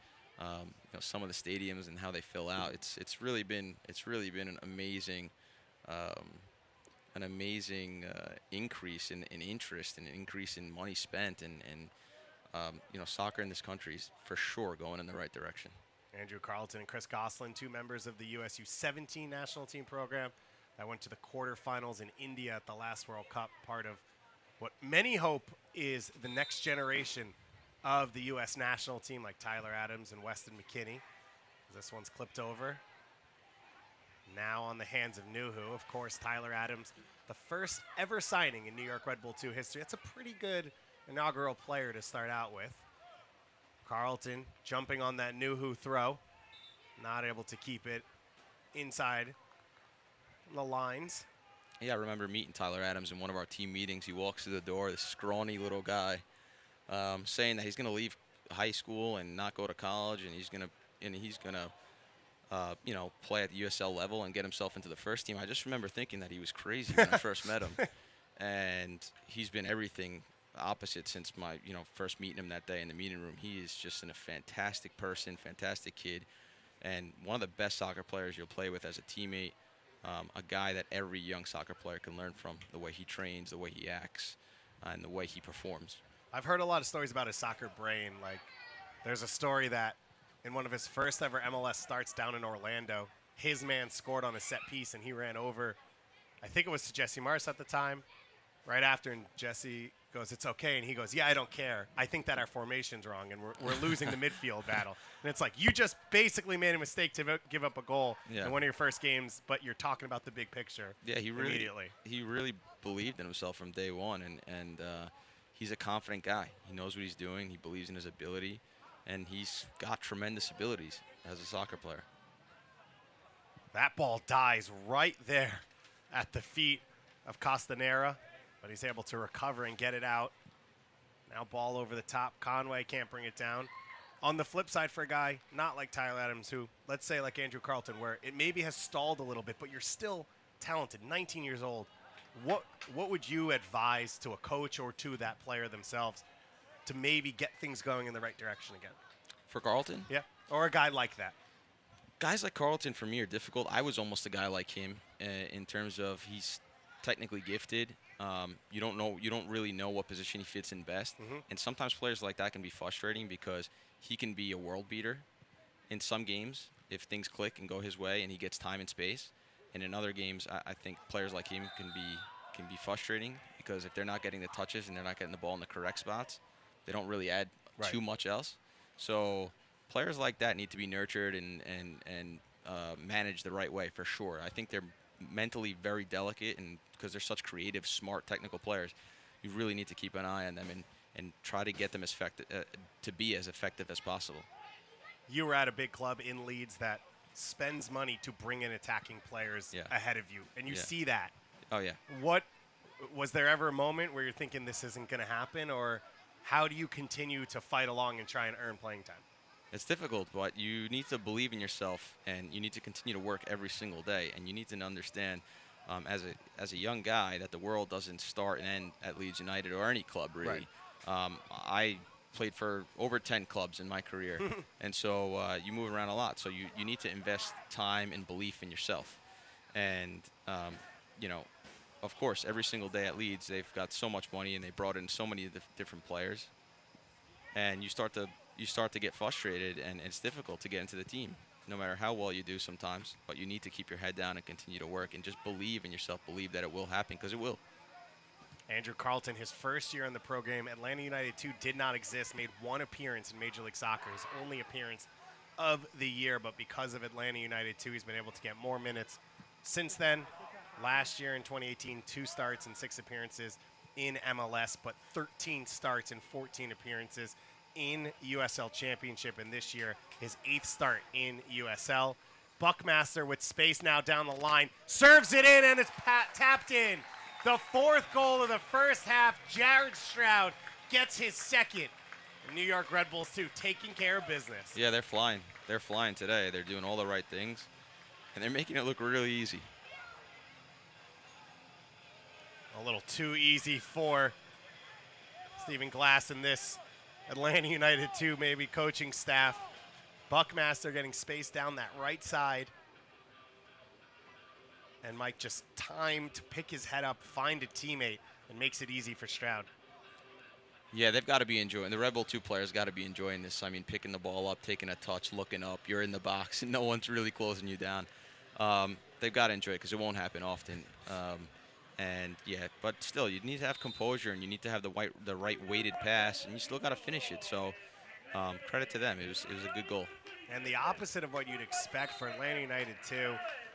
Some of the stadiums and how they fill out. It's really been an amazing an amazing increase in interest and an increase in money spent, and you know, soccer in this country is for sure going in the right direction. Andrew Carlton and Chris Gosselin, 2 members of the USU 17 national team program that went to the quarterfinals in India at the last World Cup, part of what many hope is the next generation of the U.S. national team, like Tyler Adams and Weston McKinney. This one's clipped over. Now on the hands of Nuhu. Of course, Tyler Adams, the first ever signing in New York Red Bull 2 history. That's a pretty good inaugural player to start out with. Carlton jumping on that Nuhu throw. Not able to keep it inside the lines. Yeah, I remember meeting Tyler Adams in one of our team meetings. He walks through the door, this scrawny little guy, saying that he's going to leave high school and not go to college, and he's going to you know, play at the USL level and get himself into the first team. I just remember thinking that he was crazy when I first met him, and he's been everything opposite since my, you know, first meeting him that day in the meeting room. He is just a fantastic person, fantastic kid, and one of the best soccer players you'll play with as a teammate. A guy that every young soccer player can learn from, the way he trains, the way he acts, and the way he performs. I've heard a lot of stories about his soccer brain. Like, there's a story that in one of his first ever MLS starts down in Orlando, his man scored on a set piece, and he ran over, I think it was to Jesse Marsh at the time, right after, and Jesse goes, "It's okay," and he goes, "Yeah, I don't care. I think that our formation's wrong, and we're losing the midfield battle." And it's like, you just basically made a mistake to give up a goal in one of your first games, but you're talking about the big picture. Yeah, he immediately really believed in himself from day one, and he's a confident guy. He knows what he's doing. He believes in his ability, and he's got tremendous abilities as a soccer player. That ball dies right there at the feet of Castanera, but he's able to recover and get it out. Now ball over the top. Conway can't bring it down. On the flip side, for a guy not like Tyler Adams, who, let's say like Andrew Carlton, where it maybe has stalled a little bit, but you're still talented, 19 years old, what would you advise to a coach or to that player themselves to maybe get things going in the right direction again? For Carlton? Yeah, or a guy like that. Guys like Carlton, for me, are difficult. I was almost a guy like him in terms of he's technically gifted. You don't really know what position he fits in best. And sometimes players like that can be frustrating because he can be a world beater in some games if things click and go his way and he gets time and space. And in other games, I think players like him can be frustrating because if they're not getting the touches and they're not getting the ball in the correct spots, they don't really add too much else. So players like that need to be nurtured and managed the right way for sure. I think they're mentally very delicate, and because they're such creative, smart, technical players, you really need to keep an eye on them and try to get them as to be as effective as possible. You were at a big club in Leeds that spends money to bring in attacking players ahead of you, and you see that. Oh, yeah. What was there ever a moment where you're thinking this isn't going to happen, or how do you continue to fight along and try and earn playing time? It's difficult, but you need to believe in yourself, and you need to continue to work every single day, and you need to understand as a young guy that the world doesn't start and end at Leeds United or any club, really. I played for over 10 clubs in my career, and so you move around a lot. So you need to invest time and belief in yourself. And, you know, of course, every single day at Leeds, they've got so much money, and they brought in so many different players. And you start to get frustrated, and it's difficult to get into the team, no matter how well you do sometimes. But you need to keep your head down and continue to work and just believe in yourself, believe that it will happen, because it will. Andrew Carlton, his first year in the pro game, Atlanta United 2 did not exist, made one appearance in Major League Soccer, his only appearance of the year, but because of Atlanta United 2, he's been able to get more minutes since then. Last year in 2018, 2 starts and 6 appearances in MLS, but 13 starts and 14 appearances in USL Championship, and this year his 8th start in USL. Buckmaster with space now down the line, serves it in, and it's tapped in. The 4th goal of the first half. Jared Stroud gets his 2nd. New York Red Bulls 2 taking care of business. Yeah, they're flying. They're flying today. They're doing all the right things, and they're making it look really easy. A little too easy for Stephen Glass and this Atlanta United 2 maybe coaching staff. Buckmaster getting space down that right side. And Mike just time to pick his head up, find a teammate, and makes it easy for Stroud. Yeah, they've got to be enjoying. The Rebel 2 players got to be enjoying this. I mean, picking the ball up, taking a touch, looking up. You're in the box, and no one's really closing you down. They've got to enjoy it because it won't happen often. And yeah, but still, you need to have composure, and you need to have the right weighted pass, and you still got to finish it. So credit to them. It was a good goal. And the opposite of what you'd expect for Atlanta United too.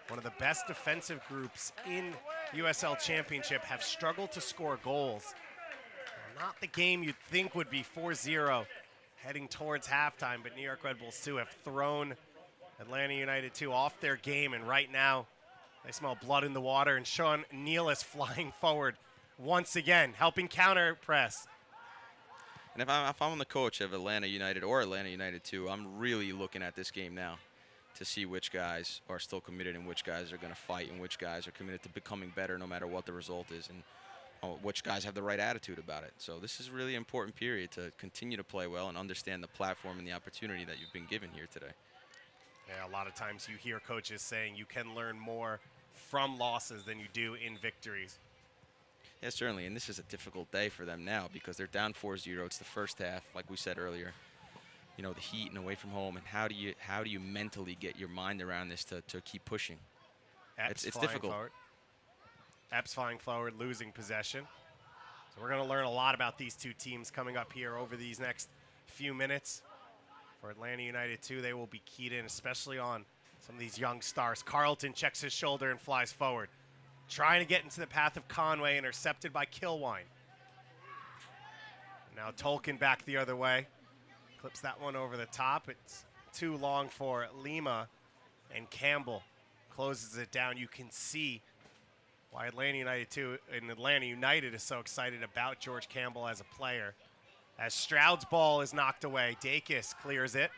One of the best defensive groups in USL Championship have struggled to score goals. Not the game you'd think would be 4-0 heading towards halftime, but New York Red Bulls 2 have thrown Atlanta United 2 off their game, and right now they smell blood in the water, and Sean Neal is flying forward once again, helping counter press. And if I'm the coach of Atlanta United or Atlanta United 2, I'm really looking at this game now to see which guys are still committed and which guys are going to fight and which guys are committed to becoming better no matter what the result is, and which guys have the right attitude about it. So this is a really important period to continue to play well and understand the platform and the opportunity that you've been given here today. Yeah, a lot of times you hear coaches saying you can learn more from losses than you do in victories. Yeah, certainly, and this is a difficult day for them now because they're down 4-0. It's the first half, like we said earlier. You know, the heat and away from home, and how do you mentally get your mind around this to keep pushing? It's difficult. Forward. Epps flying forward, losing possession. So we're going to learn a lot about these two teams coming up here over these next few minutes. For Atlanta United 2, they will be keyed in, especially on some of these young stars. Carlton checks his shoulder and flies forward. Trying to get into the path of Conway, intercepted by Kilwine. Now Tolkien back the other way. Clips that one over the top. It's too long for Lima, and Campbell closes it down. You can see why Atlanta United 2 and Atlanta United is so excited about George Campbell as a player. As Stroud's ball is knocked away, Dacus clears it.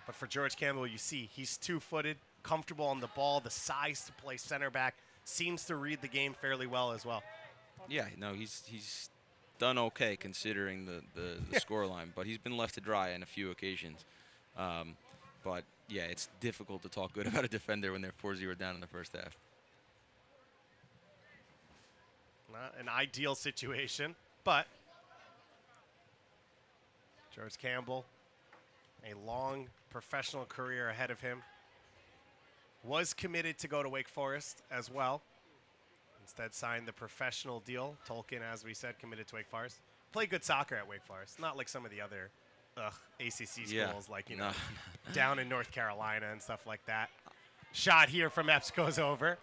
But for George Campbell, you see he's two-footed, comfortable on the ball, the size to play center back, seems to read the game fairly well as well. Yeah, no, he's done okay considering the scoreline, but he's been left to dry on a few occasions. But yeah, it's difficult to talk good about a defender when they're 4-0 down in the first half. Not an ideal situation, but George Campbell, a long professional career ahead of him, was committed to go to Wake Forest as well. Instead signed the professional deal. Tolkien, as we said, committed to Wake Forest. Played good soccer at Wake Forest, not like some of the other ACC schools, like, you know, down in North Carolina and stuff like that. Shot here from Epps goes over.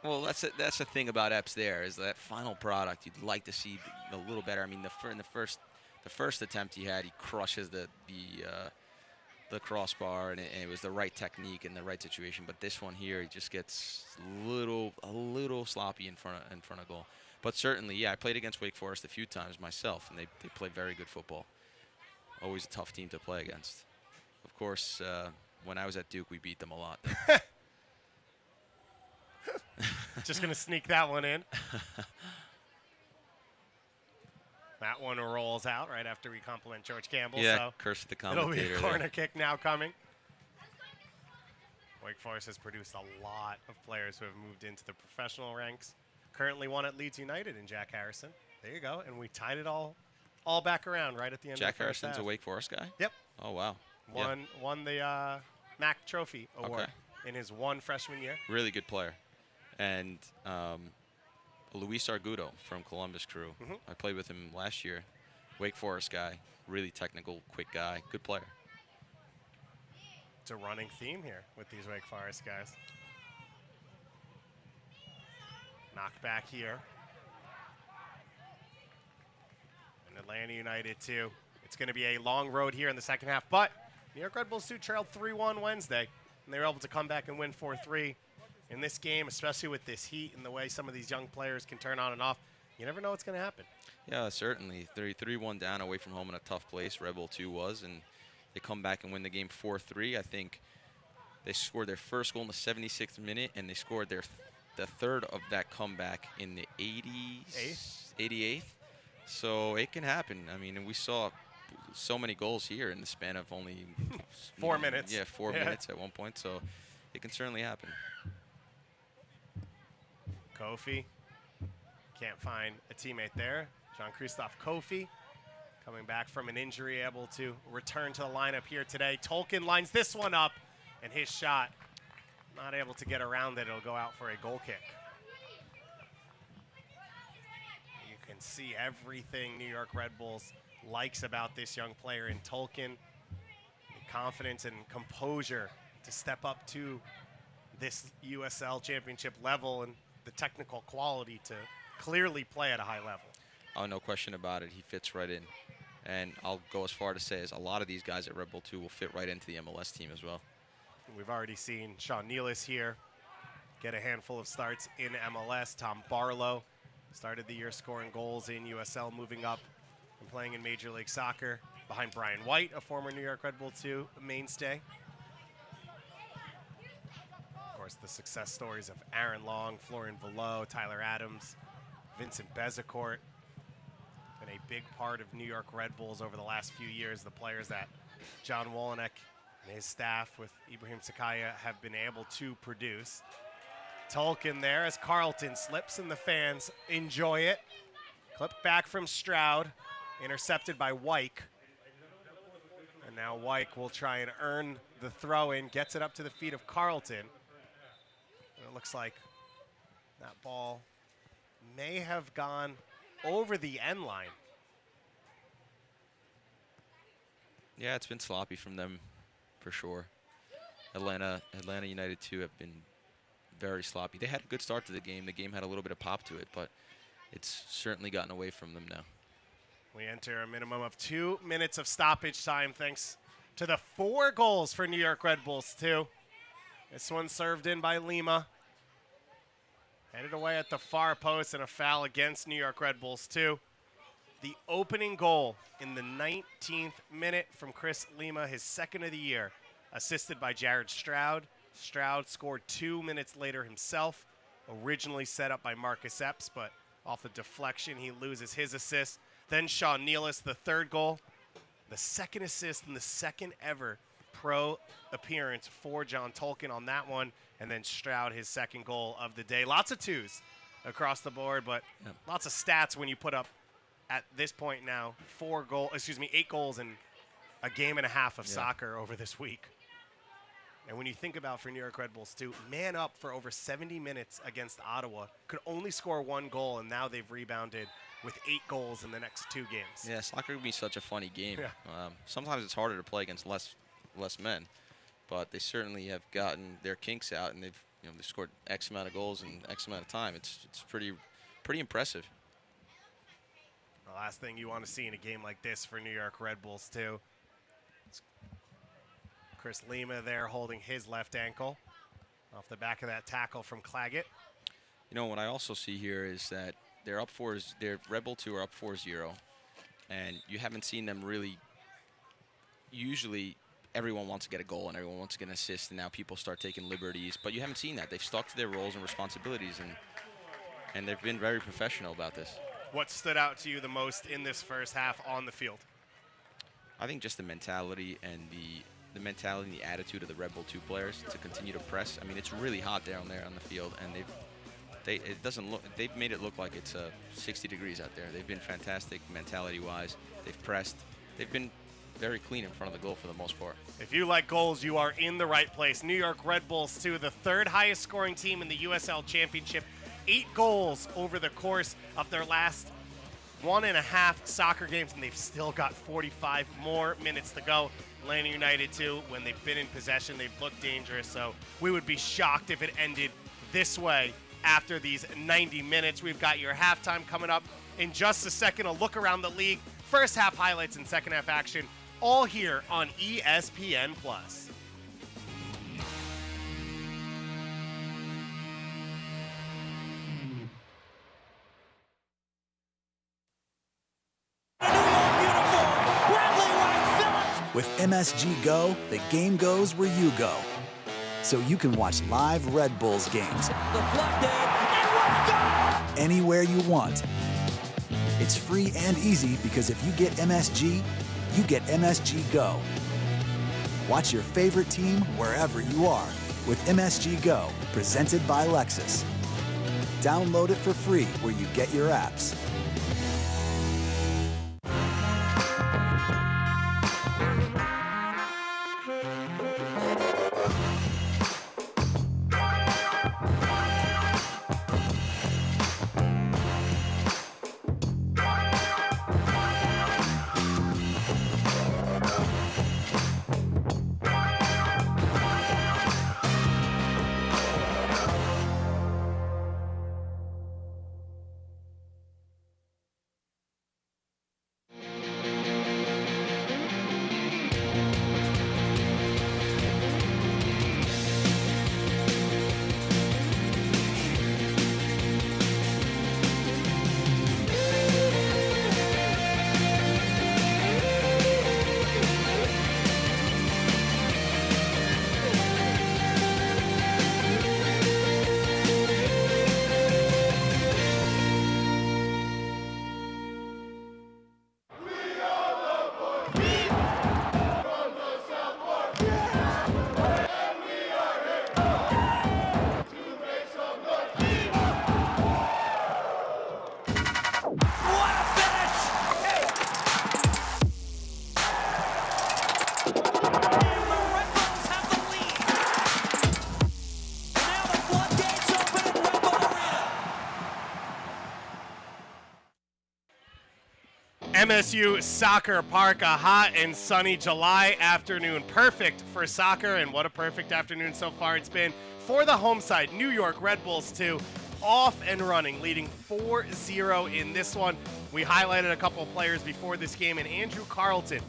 Well, that's the thing about Epps there, is that final product you'd like to see a little better. I mean, the first attempt he had, he crushes the crossbar, and it was the right technique and the right situation. But this one here, he just gets a little sloppy in front of goal. But certainly, yeah, I played against Wake Forest a few times myself, and they play very good football. Always a tough team to play against. Of course, when I was at Duke, we beat them a lot. Just going to sneak that one in. That one rolls out right after we compliment George Campbell. Yeah, so curse the commentator. it'll be a corner kick now coming. Wake Forest has produced a lot of players who have moved into the professional ranks. Currently one at Leeds United in Jack Harrison. There you go. And we tied it all back around right at the end Jack of the first Harrison's half. a Wake Forest guy? Yep. Oh, wow. Won the MAC Trophy Award in his one freshman year. Really good player. And Luis Argudo from Columbus Crew. Mm-hmm. I played with him last year. Wake Forest guy. Really technical, quick guy. Good player. It's a running theme here with these Wake Forest guys. Knocked back here. And Atlanta United, too. It's going to be a long road here in the second half. But New York Red Bulls 2 trailed 3-1 Wednesday. And they were able to come back and win 4-3 in this game, especially with this heat and the way some of these young players can turn on and off. You never know what's going to happen. Yeah, certainly. 3-1 down away from home in a tough place. Red Bull 2 was. And they come back and win the game 4-3. I think they scored their first goal in the 76th minute, and they scored the third of that comeback in the 88th. So it can happen. I mean, and we saw so many goals here in the span of only 4 minutes. Yeah, 4 minutes at one point. So it can certainly happen. Kofi can't find a teammate there. Jean-Christophe Kofi coming back from an injury, able to return to the lineup here today. Tolkien lines this one up, and his shot not able to get around it. It'll go out for a goal kick. You can see everything New York Red Bulls likes about this young player in Tolkien. The confidence and composure to step up to this USL championship level, and the technical quality to clearly play at a high level. Oh, no question about it. He fits right in. And I'll go as far to say as a lot of these guys at Red Bull 2 will fit right into the MLS team as well. We've already seen Sean Nealis here get a handful of starts in MLS. Tom Barlow started the year scoring goals in USL, moving up and playing in Major League Soccer behind Brian White, a former New York Red Bull 2 mainstay. Of course, the success stories of Aaron Long, Florian Vallot, Tyler Adams, Vincent Bezecourt. Been a big part of New York Red Bulls over the last few years. The players that John Wolyniec and his staff with Ibrahim Sakaya have been able to produce. Tolkien there as Carlton slips and the fans enjoy it. Clipped back from Stroud, intercepted by Wyke. And now Wyke will try and earn the throw-in, gets it up to the feet of Carlton. And it looks like that ball may have gone over the end line. Yeah, it's been sloppy from them for sure. Atlanta United 2 have been very sloppy. They had a good start to the game. The game had a little bit of pop to it, but it's certainly gotten away from them now. We enter a minimum of 2 minutes of stoppage time thanks to the 4 goals for New York Red Bulls 2. This one served in by Lima. Headed away at the far post, and a foul against New York Red Bulls 2. The opening goal in the 19th minute from Chris Lima, his second of the year, assisted by Jared Stroud. Stroud scored 2 minutes later himself, originally set up by Marcus Epps, but off a deflection, he loses his assist. Then Sean Nealis, the 3rd goal, the 2nd assist and the 2nd ever pro appearance for John Tolkien on that one, and then Stroud, his 2nd goal of the day. Lots of 2s across the board, but lots of stats when you put up, at this point now, 8 goals in a game and a half of soccer over this week. And when you think about for New York Red Bulls too, man up for over 70 minutes against Ottawa, could only score 1 goal, and now they've rebounded with 8 goals in the next 2 games. Yeah, soccer can be such a funny game. Yeah. Sometimes it's harder to play against less men, but they certainly have gotten their kinks out, and they've scored X amount of goals in X amount of time. It's pretty impressive. The last thing you want to see in a game like this for New York Red Bulls too. It's Chris Lima there holding his left ankle off the back of that tackle from Claggett. What I also see here is that they're up 4. Their Red Bull 2 are up 4-0, and you haven't seen them really. Usually, everyone wants to get a goal and everyone wants to get an assist, and now people start taking liberties. But you haven't seen that. They've stuck to their roles and responsibilities, and they've been very professional about this. What stood out to you the most in this first half on the field? I think just the mentality and the mentality and the attitude of the Red Bull 2 players to continue to press. I mean, it's really hot down there on the field, and they've made it look like it's 60 degrees out there. They've been fantastic mentality-wise. They've pressed. They've been very clean in front of the goal for the most part. If you like goals, you are in the right place. New York Red Bulls 2, the 3rd highest scoring team in the USL Championship. 8 goals over the course of their last 1.5 soccer games, and they've still got 45 more minutes to go. Atlanta United 2, when they've been in possession, they've looked dangerous, so we would be shocked if it ended this way after these 90 minutes. We've got your halftime coming up in just a second. A look around the league, first half highlights and second half action, all here on ESPN+. With MSG Go, the game goes where you go. So you can watch live Red Bulls games anywhere you want. It's free and easy because if you get MSG, you get MSG Go. Watch your favorite team wherever you are with MSG Go, presented by Lexus. Download it for free where you get your apps. MSU Soccer Park, a hot and sunny July afternoon. Perfect for soccer, and what a perfect afternoon so far it's been for the home side. New York Red Bulls 2, off and running, leading 4-0 in this one. We highlighted a couple of players before this game, and Andrew Carleton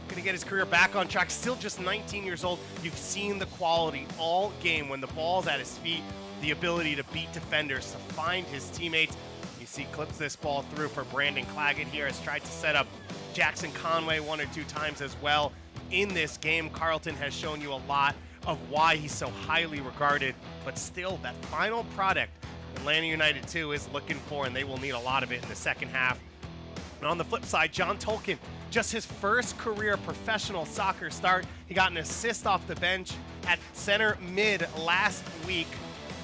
going to get his career back on track, still just 19 years old. You've seen the quality all game when the ball's at his feet, the ability to beat defenders, to find his teammates. He clips this ball through for Brandon Claggett here, has tried to set up Jackson Conway one or two times as well in this game. Carleton has shown you a lot of why he's so highly regarded, but still that final product Atlanta United 2 is looking for, and they will need a lot of it in the second half. And on the flip side, John Tolkien, just his first career professional soccer start. He got an assist off the bench at center mid last week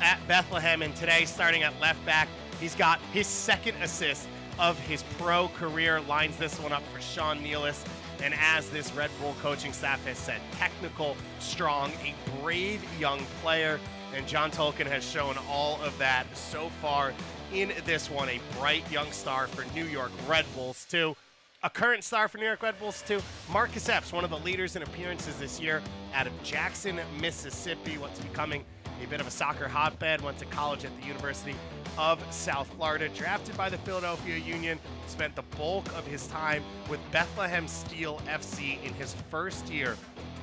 at Bethlehem, and today starting at left back. He's got his second assist of his pro career, lines this one up for Sean Nealis. And as this Red Bull coaching staff has said, technical, strong, a brave young player. And John Tolkien has shown all of that so far in this one. A bright young star for New York Red Bulls too. A current star for New York Red Bulls too, Marcus Epps, one of the leaders in appearances this year out of Jackson, Mississippi, what's becoming a bit of a soccer hotbed, went to college at the University of South Florida, drafted by the Philadelphia Union, spent the bulk of his time with Bethlehem Steel FC in his first year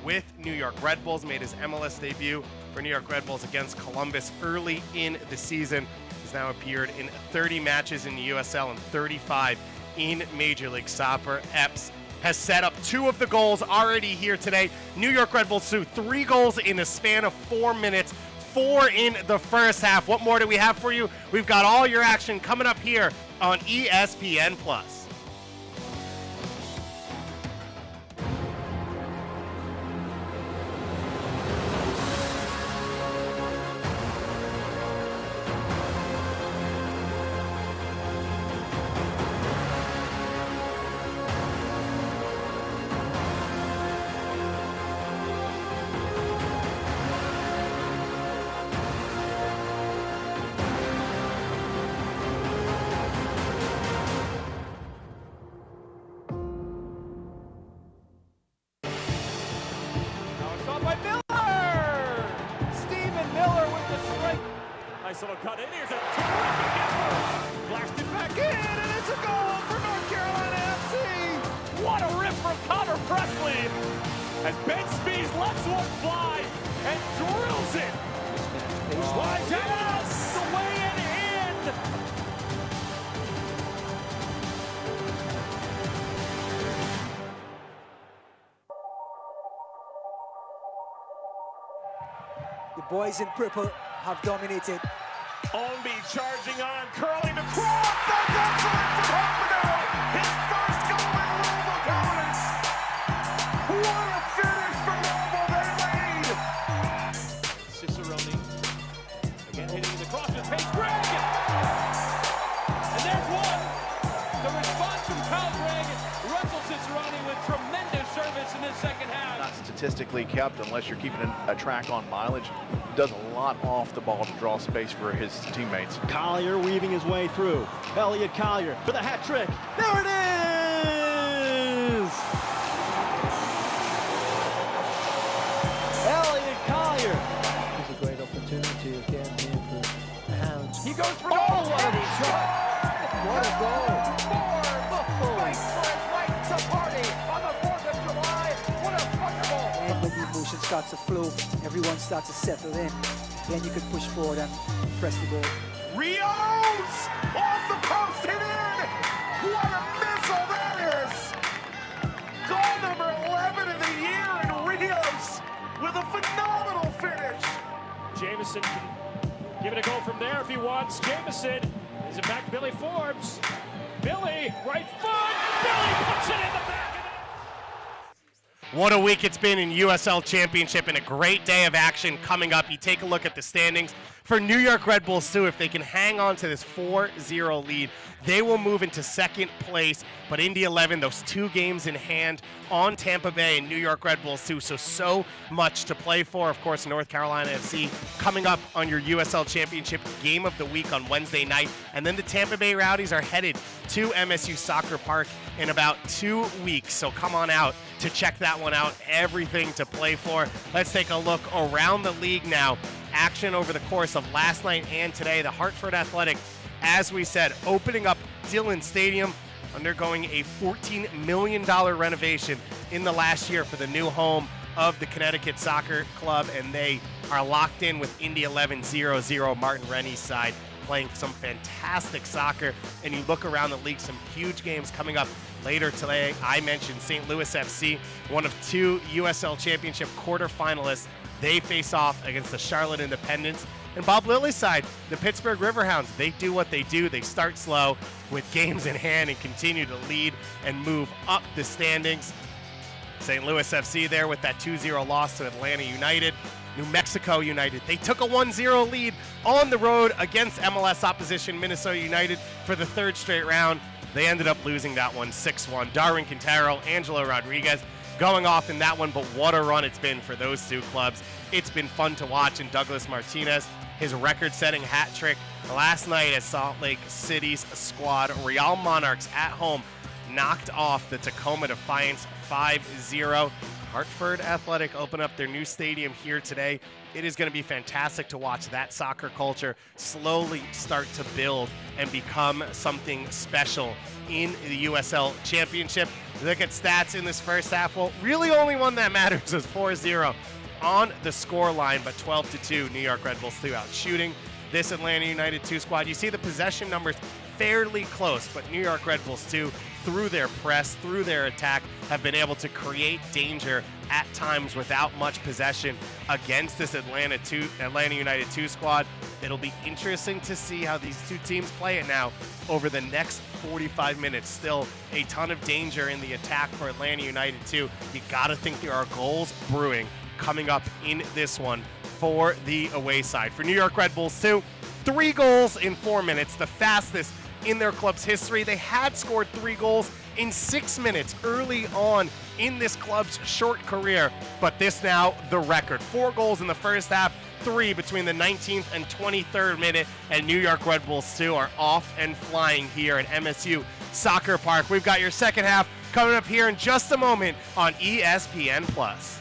with New York Red Bulls, made his MLS debut for New York Red Bulls against Columbus early in the season. He's now appeared in 30 matches in the USL and 35 in Major League Soccer. Epps has set up 2 of the goals already here today. New York Red Bulls 2, 3 goals in a span of 4 minutes. 4 in the first half. What more do we have for you? We've got all your action coming up here on ESPN+. Little cut in. Here's a terrific effort. Blasted back in, and it's a goal for North Carolina FC. What a rip from Connor Presley as Ben Spees lets one fly and drills it. Zayats the way and in. The boys in purple have dominated. Ownby charging on, curling across, that's excellent for Pompano! His first goal in Louisville College! What a finish for Louisville, they lead! Cicerone, again hitting the cross with pace, Greg! statistically kept unless you're keeping a track on mileage. Does a lot off the ball to draw space for his teammates. Collier weaving his way through. Elliott Collier for the hat trick. There it is! Elliott Collier. It's a great opportunity again here for the Hounds. He goes for the goal. What a shot! What a goal! And when the emotion starts to flow, everyone starts to settle in. Then you can push forward and press the goal. Rios off the post and in. What a missile that is! Goal number 11 of the year in Rios with a phenomenal finish. Jamison can give it a go from there if he wants. Jamison is it back to Billy Forbes. Billy, right foot. Billy puts it in the back. What a week it's been in USL Championship, and a great day of action coming up. You take a look at the standings for New York Red Bulls too. If they can hang on to this 4-0 lead, they will move into second place. But Indy 11, those 2 games in hand on Tampa Bay and New York Red Bulls too. So much to play for. Of course, North Carolina FC coming up on your USL Championship game of the week on Wednesday night. And then the Tampa Bay Rowdies are headed to MSU Soccer Park in about 2 weeks. So come on out to check that one out. Everything to play for. Let's take a look around the league now. Action over the course of last night and today. The Hartford Athletic, as we said, opening up Dillon Stadium, undergoing a $14 million renovation in the last year for the new home of the Connecticut Soccer Club, and they are locked in with Indy 11 0-0 Martin Rennie's side, playing some fantastic soccer. And you look around the league, some huge games coming up later today. I mentioned St. Louis FC, one of 2 USL Championship quarterfinalists. They face off against the Charlotte Independents. And Bob Lilly's side, the Pittsburgh Riverhounds, they do what they do. They start slow with games in hand and continue to lead and move up the standings. St. Louis FC there with that 2-0 loss to Atlanta United. New Mexico United, they took a 1-0 lead on the road against MLS opposition Minnesota United for the 3rd straight round. They ended up losing that one 6-1. Darwin Quintero, Angelo Rodriguez going off in that one, but what a run it's been for those 2 clubs. It's been fun to watch, and Douglas Martinez, his record-setting hat trick last night as Salt Lake City's squad, Real Monarchs at home, knocked off the Tacoma Defiance 5-0. Hartford Athletic open up their new stadium here today. It is going to be fantastic to watch that soccer culture slowly start to build and become something special in the USL Championship. Look at stats in this first half. Well, really only one that matters is 4-0 on the score line, but 12-2 New York Red Bulls 2 out shooting this Atlanta United 2 squad. You see the possession numbers fairly close, but New York Red Bulls 2, through their press, through their attack, have been able to create danger at times without much possession against this Atlanta United 2 squad. It'll be interesting to see how these 2 teams play it now over the next 45 minutes. Still a ton of danger in the attack for Atlanta United 2. You gotta think there are goals brewing coming up in this one for the away side. For New York Red Bulls 2, 3 goals in 4 minutes, the fastest in their club's history. They had scored 3 goals in 6 minutes early on in this club's short career, but this now the record. 4 goals in the first half, 3 between the 19th and 23rd minute, and New York Red Bulls 2 are off and flying here at MSU Soccer Park. We've got your second half coming up here in just a moment on ESPN+.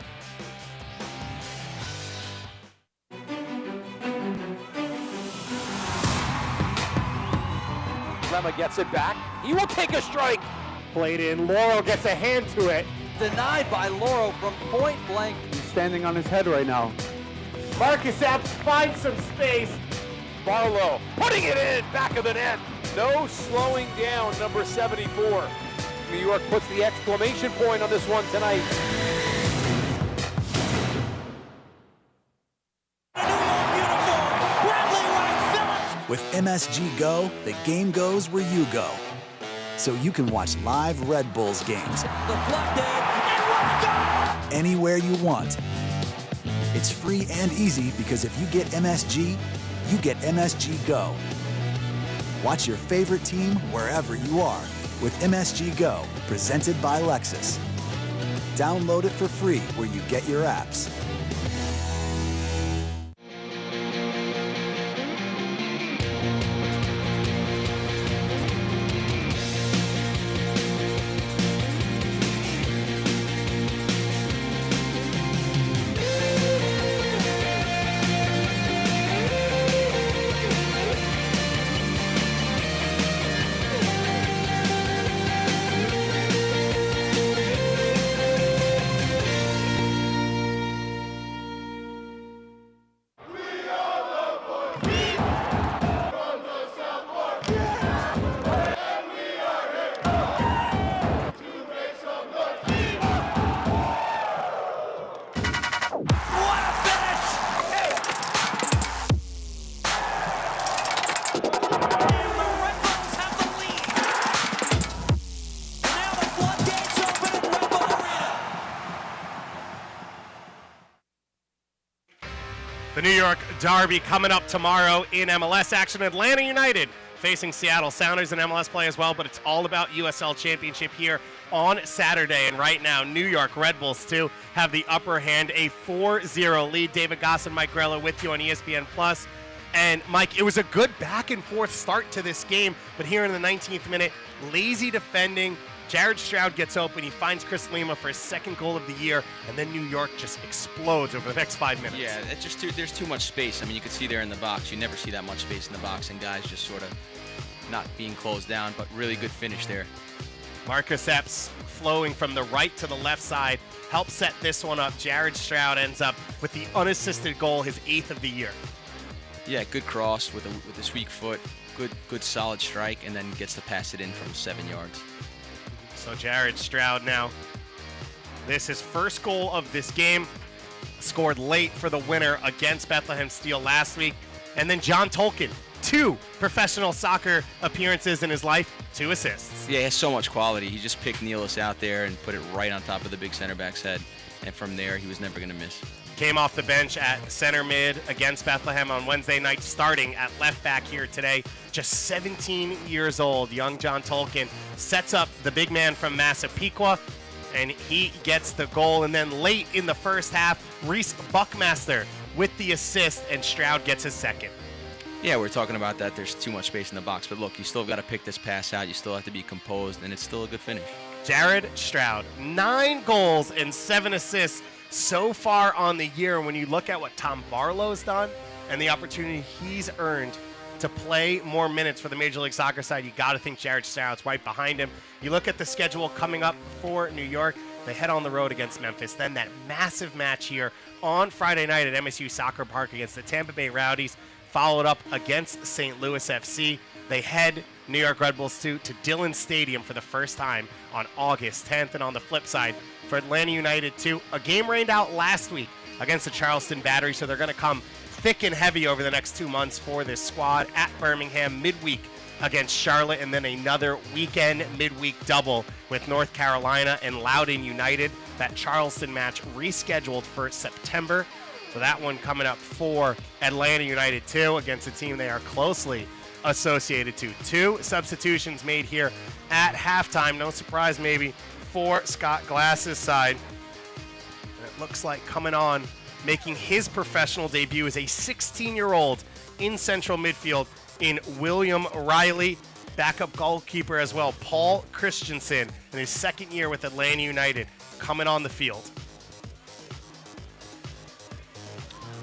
Lima gets it back. He will take a strike. Played in. Laurel gets a hand to it. Denied by Laurel from point blank. He's standing on his head right now. Marcus Epps finds some space. Barlow putting it in, back of the net. No slowing down, number 74. New York puts the exclamation point on this one tonight. With MSG Go, the game goes where you go. So you can watch live Red Bulls games anywhere you want. It's free and easy because if you get MSG, you get MSG Go. Watch your favorite team wherever you are with MSG Go, presented by Lexus. Download it for free where you get your apps. The New York Derby coming up tomorrow in MLS action. Atlanta United facing Seattle Sounders in MLS play as well, but it's all about USL Championship here on Saturday. And right now, New York Red Bulls, too, have the upper hand, a 4-0 lead. David Goss and Mike Grella with you on ESPN+. And, Mike, it was a good back-and-forth start to this game, but here in the 19th minute, lazy defending. Jared Stroud gets open. He finds Chris Lima for his second goal of the year, and then New York just explodes over the next 5 minutes. Yeah, it's just there's too much space. I mean, you can see there in the box. You never see that much space in the box, and guys just sort of not being closed down, but really good finish there. Marcus Epps flowing from the right to the left side helps set this one up. Jared Stroud ends up with the unassisted goal, his 8th of the year. Yeah, good cross with his weak foot. Good solid strike, and then gets to pass it in from 7 yards. So Jared Stroud now, this is his first goal of this game, scored late for the winner against Bethlehem Steel last week. And then John Tolkien, 2 professional soccer appearances in his life, 2 assists. Yeah, he has so much quality. He just picked Nealis out there and put it right on top of the big center back's head. And from there, he was never going to miss. Came off the bench at center mid against Bethlehem on Wednesday night, starting at left back here today. Just 17 years old, young John Tolkien sets up the big man from Massapequa, and he gets the goal. And then late in the first half, Reese Buckmaster with the assist, and Stroud gets his second. Yeah, we're talking about that. There's too much space in the box. But look, you still got to pick this pass out. You still have to be composed, and it's still a good finish. Jared Stroud, 9 goals and 7 assists so far on the year. And when you look at what Tom Barlow's done and the opportunity he's earned to play more minutes for the Major League Soccer side, you got to think Jared Stroud's right behind him. You look at the schedule coming up for New York. They head on the road against Memphis. Then that massive match here on Friday night at MSU Soccer Park against the Tampa Bay Rowdies, followed up against St. Louis FC. They head New York Red Bulls to Dillon Stadium for the first time on August 10th. And on the flip side, for Atlanta United, too, a game rained out last week against the Charleston Battery, so they're going to come thick and heavy over the next 2 months for this squad at Birmingham midweek against Charlotte, and then another weekend midweek double with North Carolina and Loudoun United. That Charleston match rescheduled for September. So that one coming up for Atlanta United, too, against a team they are closely associated to. 2 substitutions made here at halftime. No surprise, maybe, for Scott Glass's side. And it looks like coming on, making his professional debut as a 16-year-old in central midfield in William Riley. Backup goalkeeper as well, Paul Christensen, in his second year with Atlanta United, coming on the field.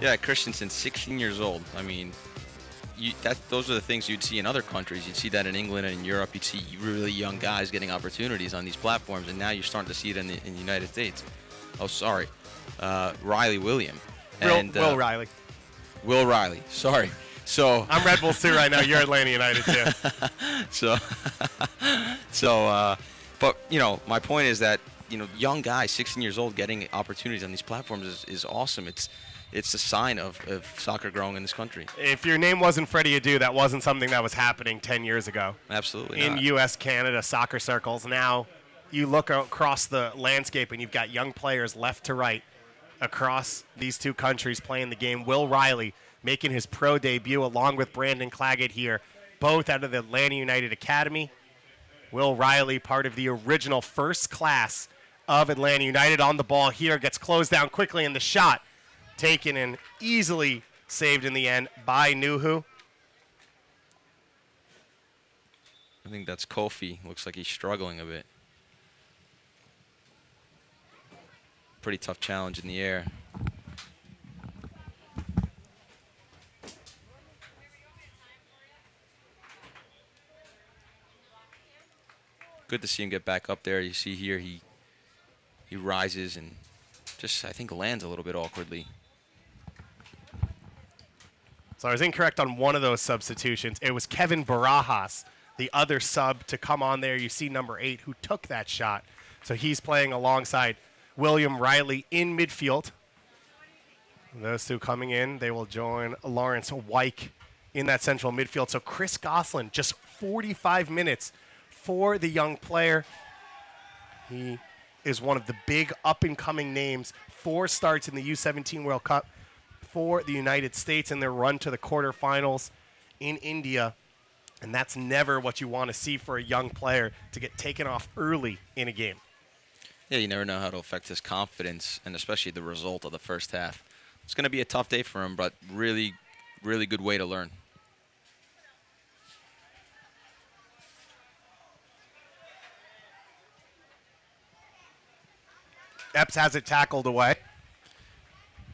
Yeah, Christensen, 16 years old. I mean, those are the things you'd see in other countries. You'd see that in England and in Europe. You'd see really young guys getting opportunities on these platforms, and now you're starting to see it in the United States. Oh, sorry. Riley William. Will Riley. Will Riley, sorry. So I'm Red Bulls too right now. You're Atlanta United too. But, you know, my point is that, you know, young guys, 16 years old, getting opportunities on these platforms is awesome. It's a sign of soccer growing in this country. If your name wasn't Freddie Adu, that wasn't something that was happening 10 years ago. Absolutely in not. U.S., Canada soccer circles. Now you look across the landscape and you've got young players left to right across these 2 countries playing the game. Will Riley making his pro debut along with Brandon Claggett here, both out of the Atlanta United Academy. Will Riley, part of the original first class of Atlanta United on the ball here. Gets closed down quickly, and the shot taken and easily saved in the end by Nuhu. I think that's Kofi. Looks like he's struggling a bit. Pretty tough challenge in the air. Good to see him get back up there. You see here he rises and just, I think, lands a little bit awkwardly. So I was incorrect on one of those substitutions. It was Kevin Barajas, the other sub to come on there. You see number 8 who took that shot. So he's playing alongside William Riley in midfield. Those two coming in, they will join Lawrence Wyke in that central midfield. So Chris Goslin, just 45 minutes for the young player. He is one of the big up-and-coming names. 4 starts in the U17 World Cup for the United States in their run to the quarterfinals in India. And that's never what you want to see for a young player, to get taken off early in a game. Yeah, you never know how to affect his confidence, and especially the result of the first half. It's going to be a tough day for him, but really, really good way to learn. Epps has it tackled away.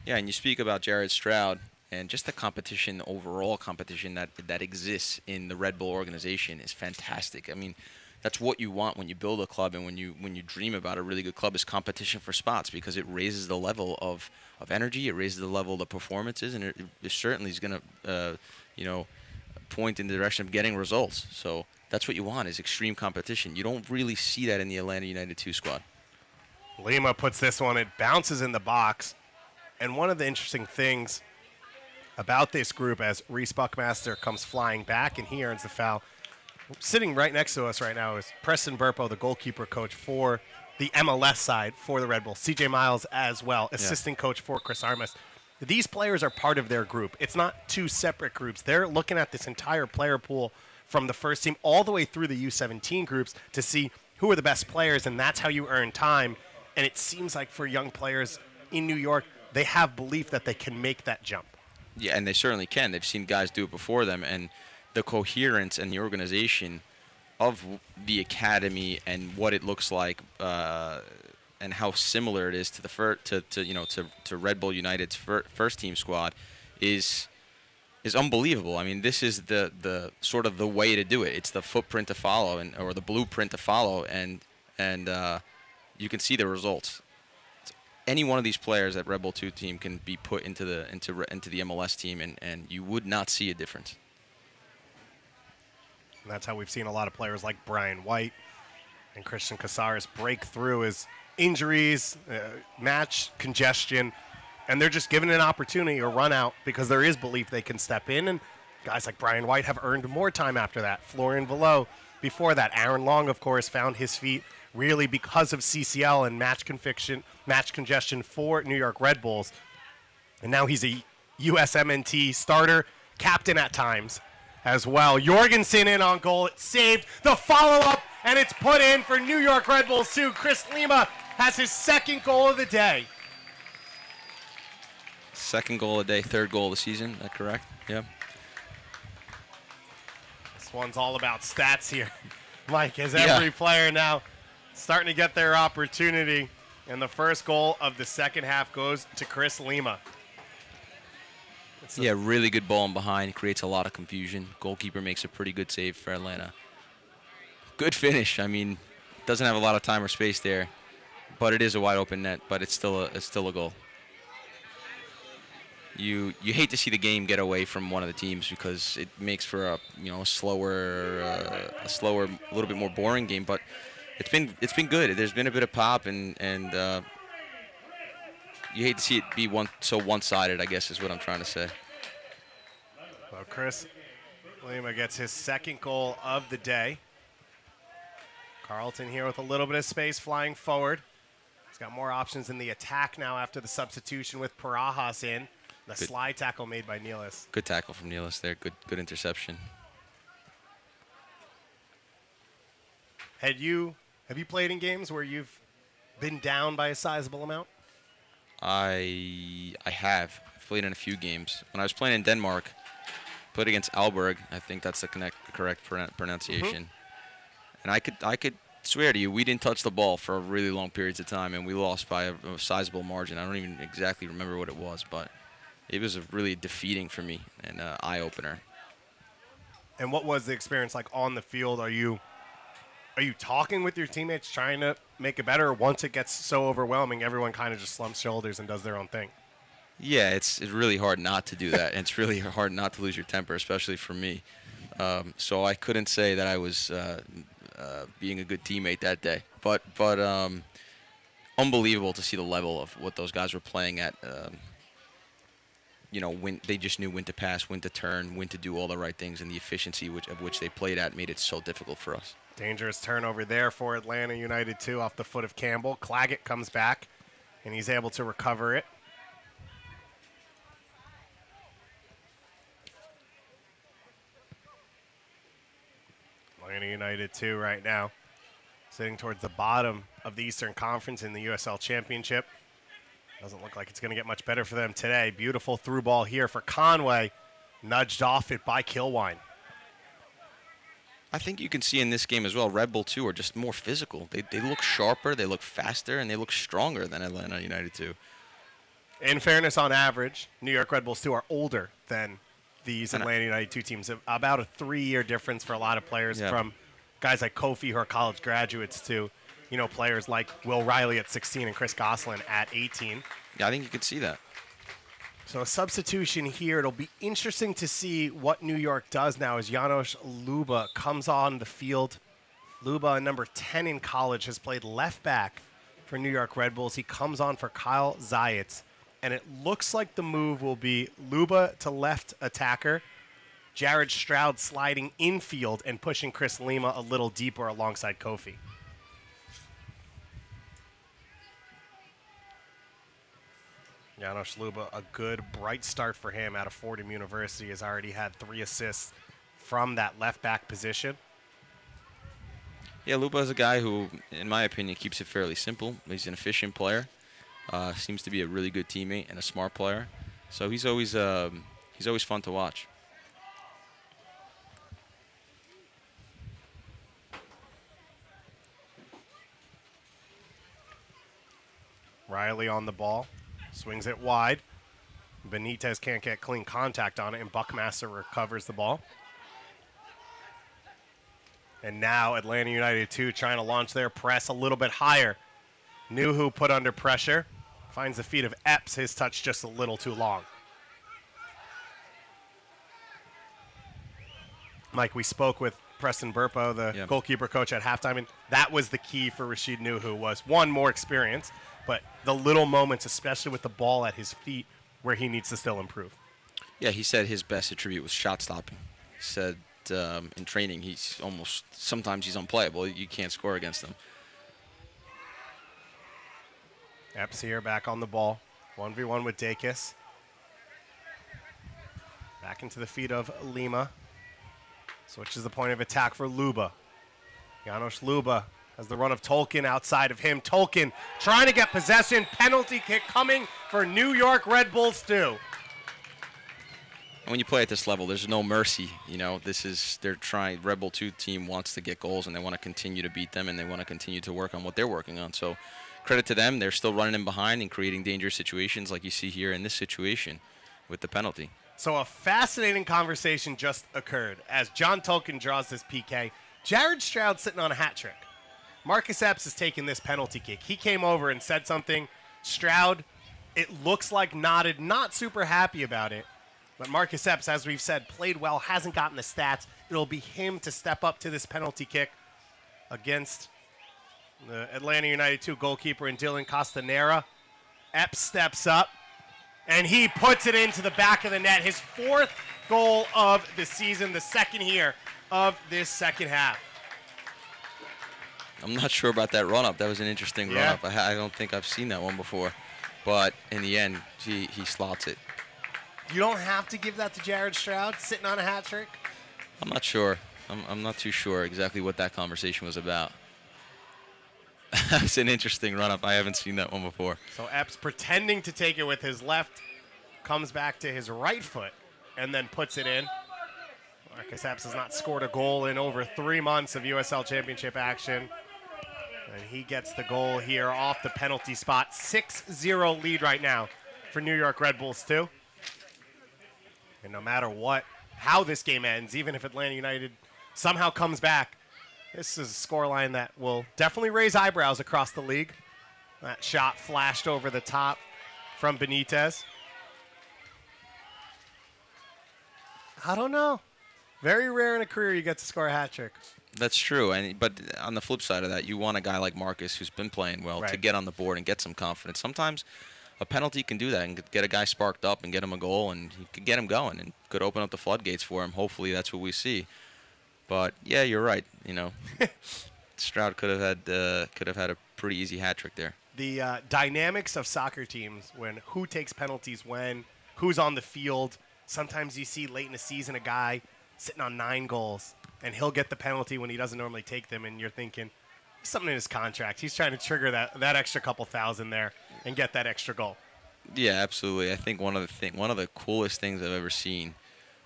Yeah, and you speak about Jared Stroud and just the competition, the overall competition that exists in the Red Bull organization is fantastic. I mean, that's what you want when you build a club and when you dream about a really good club, is competition for spots, because it raises the level of energy, it raises the level of the performances, and it certainly is going to point in the direction of getting results. So that's what you want, is extreme competition. You don't really see that in the Atlanta United 2 squad. Lima puts this one, it bounces in the box. And one of the interesting things about this group, as Reese Buckmaster comes flying back and he earns the foul, sitting right next to us right now is Preston Burpo, the goalkeeper coach for the MLS side for the Red Bulls. CJ Miles as well, assistant coach for Chris Armas. These players are part of their group. It's not 2 separate groups. They're looking at this entire player pool from the first team all the way through the U17 groups to see who are the best players, and that's how you earn time. And it seems like for young players in New York, they have belief that they can make that jump. Yeah, and they certainly can. They've seen guys do it before them, and the coherence and the organization of the academy and what it looks like, and how similar it is to the to Red Bull United's first team squad is unbelievable. I mean, this is the sort of the way to do it. It's the footprint to follow, or the blueprint to follow, and you can see the results. Any one of these players at Red Bull 2 team can be put into the MLS team, and you would not see a difference. And that's how we've seen a lot of players like Brian White and Christian Casares break through as injuries, match congestion, and they're just given an opportunity or run out because there is belief they can step in. And guys like Brian White have earned more time after that. Florian Velo before that. Aaron Long, of course, found his feet really because of CCL and match congestion for New York Red Bulls. And now he's a USMNT starter, captain at times as well. Jorgensen in on goal. It's saved. The follow-up, and it's put in for New York Red Bulls 2. Chris Lima has his 2nd goal of the day. 2nd goal of the day, 3rd goal of the season. Is that correct? Yeah. This one's all about stats here, Mike, as every player now starting to get their opportunity. And the first goal of the second half goes to Chris Lima. Yeah, really good ball in behind. Creates a lot of confusion. Goalkeeper makes a pretty good save for Atlanta. Good finish. I mean, doesn't have a lot of time or space there, but it is a wide open net. But it's still a goal. You hate to see the game get away from one of the teams, because it makes for a slower, a little bit more boring game. But it's been good. There's been a bit of pop, and you hate to see it be so one-sided, I guess is what I'm trying to say. Well, Chris Lima gets his 2nd goal of the day. Carlton here with a little bit of space flying forward. He's got more options in the attack now after the substitution with Parajas in. The slide tackle made by Nealis. Good tackle from Nealis there. Good interception. Have you played in games where you've been down by a sizable amount? I have played in a few games. When I was playing in Denmark, played against Aalborg. I think that's the correct pronunciation. And I could swear to you, we didn't touch the ball for really long periods of time, and we lost by a sizable margin. I don't even exactly remember what it was, but it was really defeating for me and an eye-opener. And what was the experience like on the field? Are you talking with your teammates, trying to make it better? Or once it gets so overwhelming, everyone kind of just slumps shoulders and does their own thing? Yeah, it's really hard not to do that. And it's really hard not to lose your temper, especially for me. So I couldn't say that I was being a good teammate that day. But unbelievable to see the level of what those guys were playing at. When they just knew when to pass, when to turn, when to do all the right things, and the efficiency of which they played at made it so difficult for us. Dangerous turnover there for Atlanta United 2 off the foot of Campbell. Claggett comes back, and he's able to recover it. Atlanta United 2 right now, sitting towards the bottom of the Eastern Conference in the USL Championship. Doesn't look like it's going to get much better for them today. Beautiful through ball here for Conway. Nudged off it by Kilwine. I think you can see in this game as well, Red Bull 2 are just more physical. They look sharper, they look faster, and they look stronger than Atlanta United 2. In fairness, on average, New York Red Bulls 2 are older than these Atlanta United 2 teams. About a 3-year difference for a lot of players, from guys like Kofi who are college graduates to players like Will Riley at 16 and Chris Goslin at 18. Yeah, I think you could see that. So a substitution here. It'll be interesting to see what New York does now as Janos Luba comes on the field. Luba, number 10 in college, has played left back for New York Red Bulls. He comes on for Kyle Zayats, and it looks like the move will be Luba to left attacker, Jared Stroud sliding infield and pushing Chris Lima a little deeper alongside Kofi. Janos Luba, a good, bright start for him out of Fordham University, has already had 3 assists from that left back position. Yeah, Luba is a guy who, in my opinion, keeps it fairly simple. He's an efficient player, seems to be a really good teammate and a smart player. So he's always fun to watch. Riley on the ball. Swings it wide. Benitez can't get clean contact on it, and Buckmaster recovers the ball. And now Atlanta United 2 trying to launch their press a little bit higher. Nuhu put under pressure. Finds the feet of Epps. His touch just a little too long. Mike, we spoke with Preston Burpo, the goalkeeper coach at halftime, and that was the key for Rashid Nuhu was, one, more experience, but the little moments, especially with the ball at his feet, where he needs to still improve. Yeah, he said his best attribute was shot stopping. He said in training sometimes he's unplayable. You can't score against him. Epps here back on the ball. 1v1 with Dakis. Back into the feet of Lima. Switches the point of attack for Luba. Janos Luba has the run of Tolkien outside of him. Tolkien trying to get possession. Penalty kick coming for New York Red Bulls 2. When you play at this level, there's no mercy. They're trying. Red Bull 2 team wants to get goals, and they want to continue to beat them, and they want to continue to work on what they're working on. So credit to them. They're still running in behind and creating dangerous situations like you see here in this situation with the penalty. So a fascinating conversation just occurred as John Tolkien draws this PK. Jared Stroud sitting on a hat trick. Marcus Epps has taken this penalty kick. He came over and said something. Stroud, it looks like nodded, not super happy about it. But Marcus Epps, as we've said, played well, hasn't gotten the stats. It'll be him to step up to this penalty kick against the Atlanta United 2 goalkeeper in Dylan Castanera. Epps steps up, and he puts it into the back of the net. His 4th goal of the season, the second here of this second half. I'm not sure about that run-up. That was an interesting run-up. I don't think I've seen that one before. But in the end, he slots it. You don't have to give that to Jared Stroud sitting on a hat trick? I'm not sure. I'm not too sure exactly what that conversation was about. That's an interesting run-up. I haven't seen that one before. So Epps pretending to take it with his left, comes back to his right foot, and then puts it in. Marcus Epps has not scored a goal in over 3 months of USL Championship action. And he gets the goal here off the penalty spot. 6-0 lead right now for New York Red Bulls, too. And no matter how this game ends, even if Atlanta United somehow comes back, this is a scoreline that will definitely raise eyebrows across the league. That shot flashed over the top from Benitez. I don't know. Very rare in a career you get to score a hat trick. That's true, but on the flip side of that, you want a guy like Marcus who's been playing well to get on the board and get some confidence. Sometimes a penalty can do that and get a guy sparked up and get him a goal, and he could get him going and could open up the floodgates for him. Hopefully that's what we see. But yeah, you're right. Stroud could have had a pretty easy hat trick there. The dynamics of soccer teams, when who takes penalties when, who's on the field. Sometimes you see late in the season a guy sitting on 9 goals, and he'll get the penalty when he doesn't normally take them, and you're thinking, there's something in his contract. He's trying to trigger that extra couple thousand there and get that extra goal. Yeah, absolutely. I think one of the coolest things I've ever seen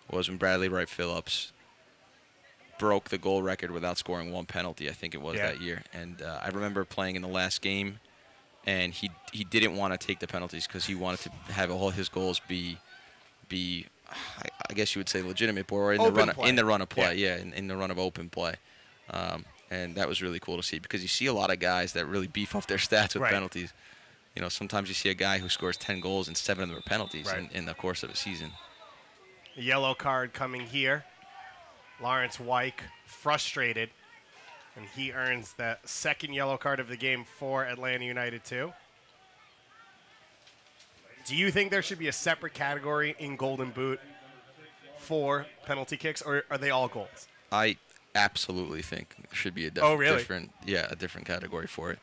was when Bradley Wright Phillips broke the goal record without scoring 1 penalty, I think it was that year. And I remember playing in the last game, and he didn't want to take the penalties because he wanted to have all his goals be I guess you would say legitimate, or in the run of play. Yeah, in the run of open play. And that was really cool to see because you see a lot of guys that really beef up their stats with penalties. Sometimes you see a guy who scores 10 goals and 7 of them are penalties in the course of a season. A yellow card coming here. Lawrence Wyke frustrated, and he earns the second yellow card of the game for Atlanta United too. Do you think there should be a separate category in Golden Boot for penalty kicks, or are they all goals? I absolutely think there should be a different category for it.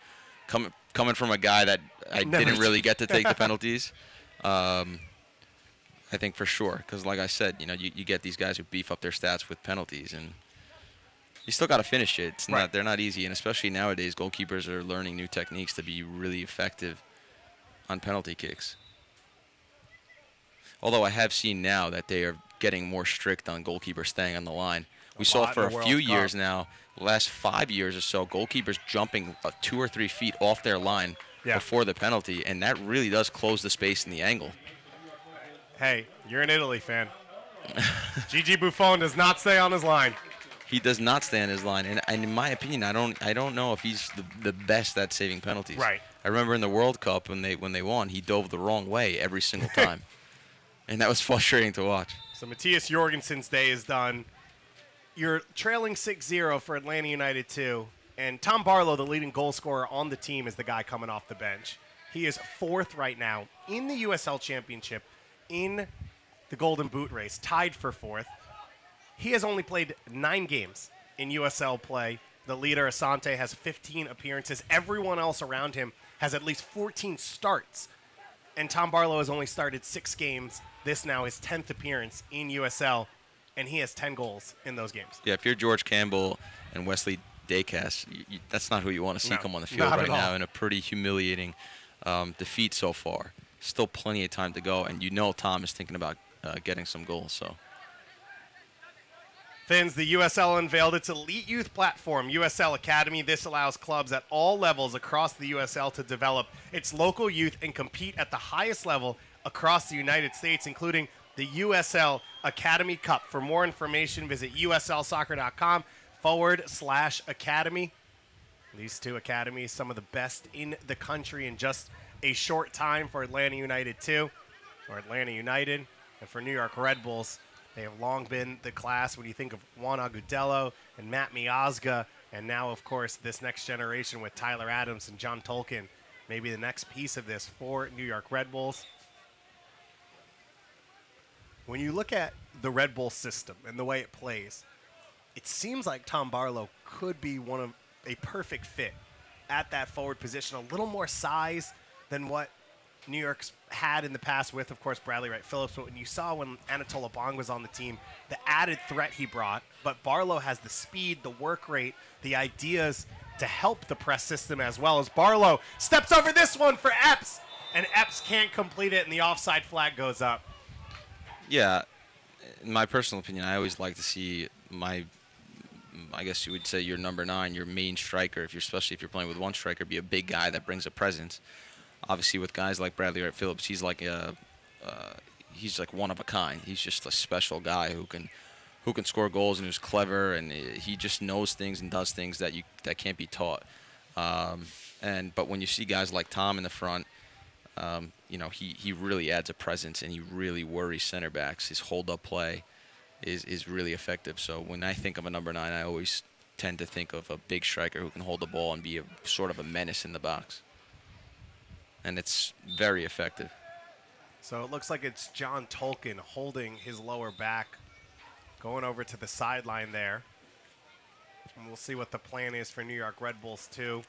Coming from a guy that I didn't really get to take the penalties, I think for sure. Because like I said, you get these guys who beef up their stats with penalties, and you still got to finish it. They're not easy, and especially nowadays, goalkeepers are learning new techniques to be really effective on penalty kicks. Although I have seen now that they are getting more strict on goalkeepers staying on the line. We saw for a few years now, the last 5 years or so, goalkeepers jumping 2 or 3 feet off their line before the penalty, and that really does close the space in the angle. Hey, you're an Italy fan. Gigi Buffon does not stay on his line. He does not stay on his line, and in my opinion, I don't know if he's the best at saving penalties. Right. I remember in the World Cup when they won, he dove the wrong way every single time. And that was frustrating to watch. So Matthias Jorgensen's day is done. You're trailing 6-0 for Atlanta United 2. And Tom Barlow, the leading goal scorer on the team, is the guy coming off the bench. He is 4th right now in the USL Championship in the Golden Boot race, tied for 4th. He has only played 9 games in USL play. The leader, Asante, has 15 appearances. Everyone else around him has at least 14 starts. And Tom Barlow has only started 6 games. This now his 10th appearance in USL, and he has 10 goals in those games. Yeah, if you're George Campbell and Wesley Dacas, that's not who you want to see come on the field right now in a pretty humiliating defeat so far. Still plenty of time to go, and Tom is thinking about getting some goals. So, Fins, the USL unveiled its elite youth platform, USL Academy. This allows clubs at all levels across the USL to develop its local youth and compete at the highest level across the United States, including the USL Academy Cup. For more information, visit uslsoccer.com/academy. These 2 academies, some of the best in the country in just a short time for Atlanta United 2, or Atlanta United, and for New York Red Bulls. They have long been the class when you think of Juan Agudelo and Matt Miazga, and now, of course, this next generation with Tyler Adams and John Tolkien, maybe the next piece of this for New York Red Bulls. When you look at the Red Bull system and the way it plays, it seems like Tom Barlow could be a perfect fit at that forward position. A little more size than what New York's had in the past with, of course, Bradley Wright Phillips. But when you saw when Anatol Obong was on the team, the added threat he brought. But Barlow has the speed, the work rate, the ideas, to help the press system as well, as Barlow steps over this one for Epps, and Epps can't complete it, and the offside flag goes up. Yeah, in my personal opinion, I always like to see I guess you would say your number 9, your main striker, especially if you're playing with one striker, be a big guy that brings a presence. Obviously, with guys like Bradley Wright Phillips, he's like one of a kind. He's just a special guy who can score goals and who's clever, and he just knows things and does things that can't be taught. But when you see guys like Tom in the front, he really adds a presence, and he really worries center backs. His hold-up play is really effective. So when I think of a number 9, I always tend to think of a big striker who can hold the ball and be a sort of a menace in the box. And it's very effective. So it looks like it's John Tolkien holding his lower back, going over to the sideline there. And we'll see what the plan is for New York Red Bulls, too.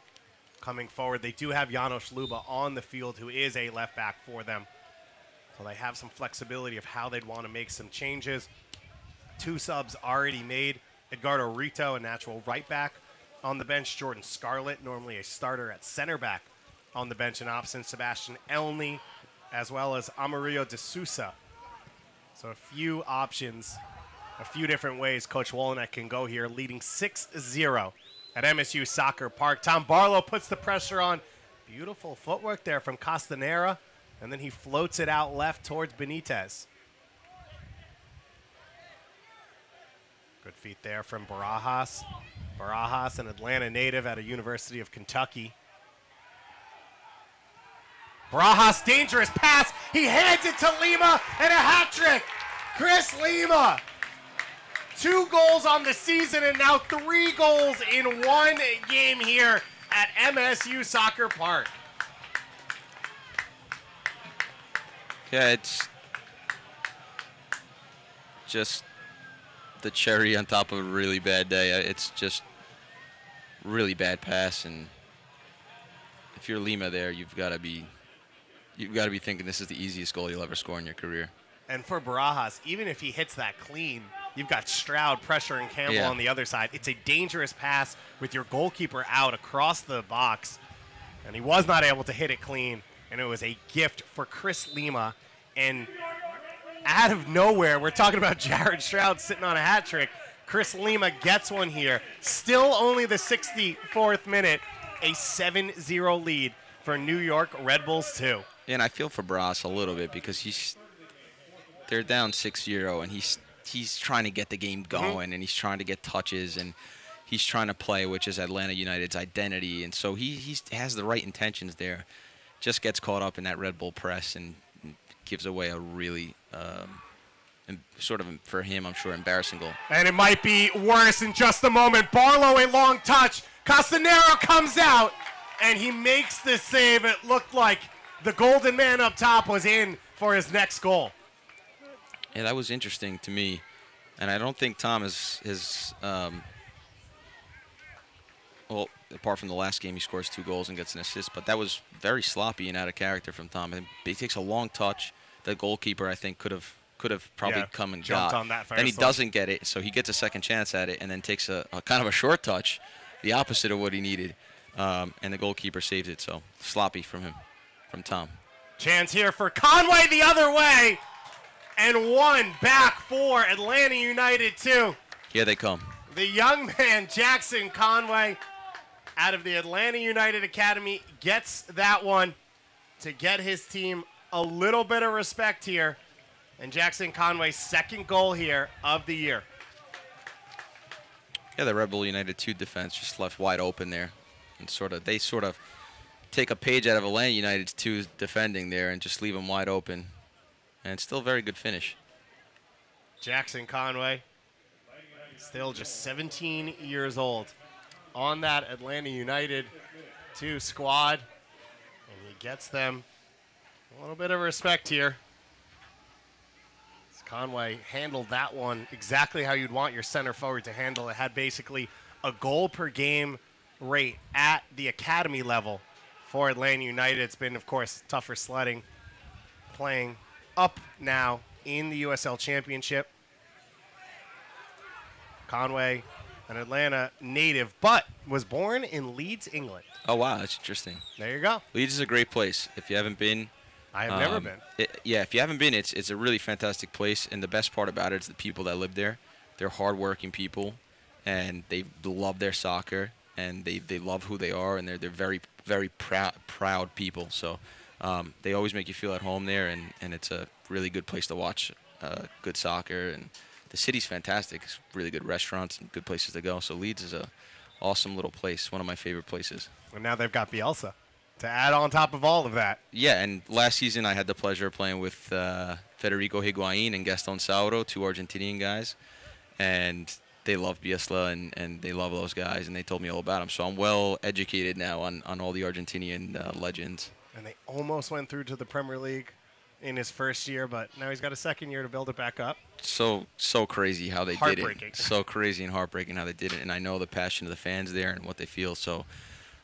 Coming forward, they do have Janos Luba on the field, who is a left back for them. So they have some flexibility of how they'd want to make some changes. 2 subs already made. Edgardo Rito, a natural right back, on the bench. Jordan Scarlett, normally a starter at center back, on the bench in option. Sebastian Elney, as well as Amarillo de Sousa. So a few options, a few different ways Coach Wolenek can go here, leading 6-0 at MSU Soccer Park. Tom Barlow puts the pressure on. Beautiful footwork there from Castanera, and then he floats it out left towards Benitez. Good feet there from Barajas. Barajas, an Atlanta native at a University of Kentucky. Barajas, dangerous pass. He hands it to Lima, and a hat trick. Chris Lima. 2 goals on the season, and now 3 goals in one game here at MSU Soccer Park. Yeah, it's just the cherry on top of a really bad day. It's just really bad pass, and if you're Lima there, you've got to be thinking this is the easiest goal you'll ever score in your career. And for Barajas, even if he hits that clean, you've got Stroud pressuring Campbell on the other side. It's a dangerous pass with your goalkeeper out across the box, and he was not able to hit it clean, and it was a gift for Chris Lima. And out of nowhere, we're talking about Jared Stroud sitting on a hat trick. Chris Lima gets one here. Still only the 64th minute, a 7-0 lead for New York Red Bulls 2. And I feel for Bras a little bit because they're down 6-0, and he's trying to get the game going, and he's trying to get touches, and he's trying to play, which is Atlanta United's identity. And so he has the right intentions there. Just gets caught up in that Red Bull press and gives away a really sort of, for him, I'm sure, embarrassing goal. And it might be worse in just a moment. Barlow, a long touch. Castanero comes out, and he makes the save. It looked like the golden man up top was in for his next goal. Yeah, that was interesting to me. And I don't think Tom well, apart from the last game, he scores 2 goals and gets an assist, but that was very sloppy and out of character from Tom. And he takes a long touch. The goalkeeper, I think, could have probably come and jumped got. On that then he doesn't get it, so he gets a second chance at it, and then takes a kind of a short touch, the opposite of what he needed, and the goalkeeper saved it. So sloppy from him, from Tom. Chance here for Conway the other way, and 1 back for Atlanta United 2. Here they come. The young man, Jackson Conway, out of the Atlanta United Academy, gets that one to get his team a little bit of respect here. And Jackson Conway's 2nd goal here of the year. Yeah, the Red Bull United 2 defense just left wide open there. And they sort of take a page out of Atlanta United's 2 defending there and just leave them wide open. And it's still a very good finish. Jackson Conway, still just 17 years old, on that Atlanta United 2 squad. And he gets them a little bit of respect here. Conway handled that one exactly how you'd want your center forward to handle it. Had basically a goal per game rate at the academy level for Atlanta United. It's been, of course, tougher sledding, playing up now in the USL Championship. Conway, an Atlanta native, but was born in Leeds, England. Oh, wow. That's interesting. There you go. Leeds is a great place. If you haven't been, I have never been. If you haven't been, it's a really fantastic place. And the best part about it is the people that live there. They're hardworking people, and they love their soccer, and they love who they are, and they're very, very proud people. So they always make you feel at home there, and it's a really good place to watch good soccer. And the city's fantastic. It's really good restaurants and good places to go. So Leeds is a awesome little place, one of my favorite places. And now they've got Bielsa to add on top of all of that. Yeah, and last season I had the pleasure of playing with Federico Higuain and Gaston Sauro, 2 Argentinian guys. And they love Bielsa, and they love those guys, and they told me all about them. So I'm well educated now on all the Argentinian legends. And they almost went through to the Premier League in his first year, but now he's got a second year to build it back up. So crazy how they did Heartbreaking. it. So crazy and heartbreaking how they did it. And I know the passion of the fans there and what they feel. So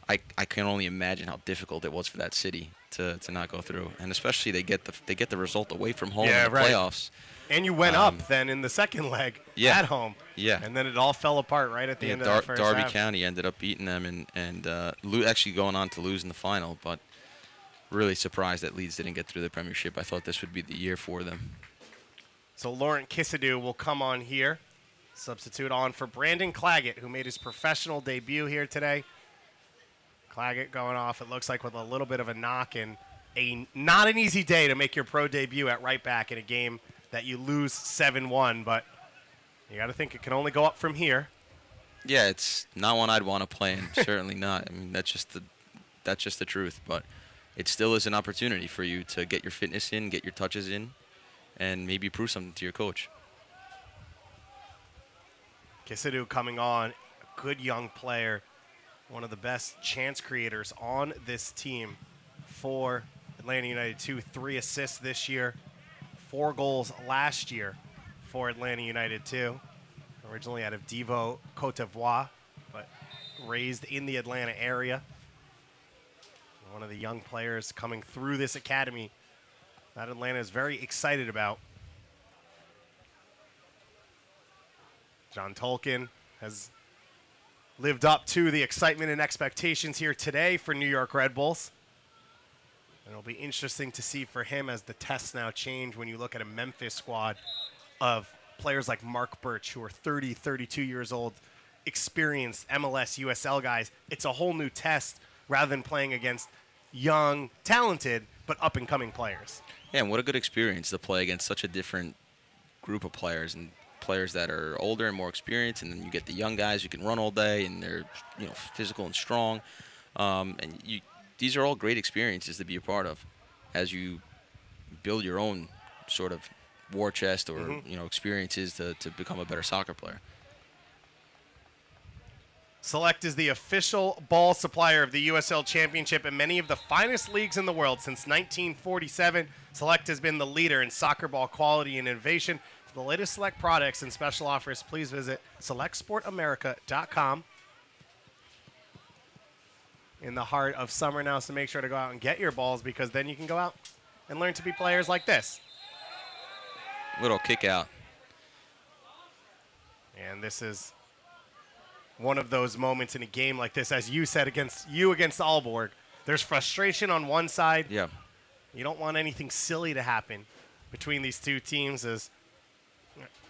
I can only imagine how difficult it was for that city to not go through. And especially they get the result away from home in the playoffs. And you went up then in the second leg at home. Yeah. And then it all fell apart right at the end of the first Derby half. County ended up beating them and actually going on to lose in the final. But really surprised that Leeds didn't get through the Premiership. I thought this would be the year for them. So Laurent Kissadou will come on here, substitute on for Brandon Claggett, who made his professional debut here today. Claggett going off, it looks like, with a little bit of a knock, and not an easy day to make your pro debut at right back in a game that you lose 7-1, but you got to think it can only go up from here. Yeah, it's not one I'd want to play in. Certainly not. I mean, that's just the truth. But it still is an opportunity for you to get your fitness in, get your touches in, and maybe prove something to your coach. Kissadou coming on, a good young player, one of the best chance creators on this team for Atlanta United. 3 assists this year, 4 goals last year for Atlanta United too. Originally out of Divo, Cote d'Ivoire, but raised in the Atlanta area. One of the young players coming through this academy that Atlanta is very excited about. John Tolkien has lived up to the excitement and expectations here today for New York Red Bulls. And it'll be interesting to see for him as the tests now change when you look at a Memphis squad of players like Mark Birch, who are 30, 32 years old, experienced MLS, USL guys. It's a whole new test rather than playing against young, talented, but up-and-coming players. Yeah, and what a good experience to play against such a different group of players, and players that are older and more experienced, and then you get the young guys who can run all day, and they're physical and strong. These are all great experiences to be a part of as you build your own sort of war chest or experiences to become a better soccer player. Select is the official ball supplier of the USL Championship and many of the finest leagues in the world. Since 1947, Select has been the leader in soccer ball quality and innovation. For the latest Select products and special offers, please visit selectsportamerica.com. In the heart of summer now, so make sure to go out and get your balls, because then you can go out and learn to be players like this. Little kick out. And this is one of those moments in a game like this, as you said, against Aalborg. There's frustration on one side. Yeah. You don't want anything silly to happen between these two teams as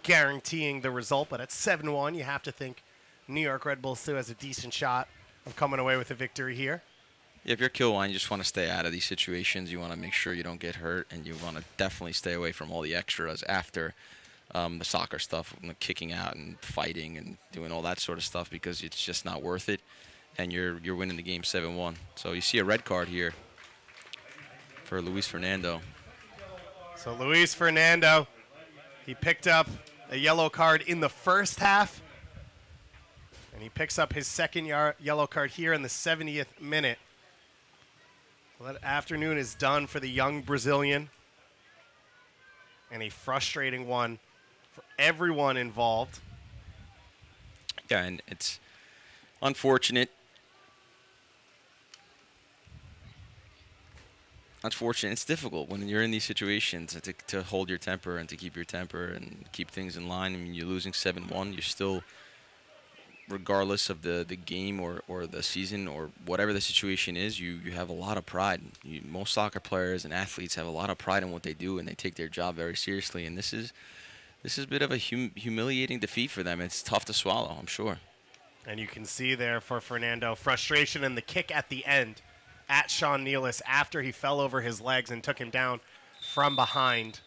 guaranteeing the result. But at 7-1, you have to think New York Red Bulls still has a decent shot of coming away with a victory here. Yeah, if you're Kilwine, you just want to stay out of these situations. You want to make sure you don't get hurt, and you want to definitely stay away from all the extras after the soccer stuff, kicking out and fighting and doing all that sort of stuff, because it's just not worth it, and you're winning the game 7-1. So you see a red card here for Luis Fernando. So Luis Fernando, he picked up a yellow card in the first half, and he picks up his second yellow card here in the 70th minute. Well, that afternoon is done for the young Brazilian, and a frustrating one for everyone involved. Yeah, and it's unfortunate. It's difficult when you're in these situations to hold your temper and to keep your temper and keep things in line. I mean, you're losing 7-1. You're still regardless of the game or the season or whatever the situation is, you have a lot of pride. Most soccer players and athletes have a lot of pride in what they do, and they take their job very seriously. And this is a bit of a humiliating defeat for them. It's tough to swallow, I'm sure. And you can see there for Fernando, frustration in the kick at the end at Sean Nealis after he fell over his legs and took him down from behind.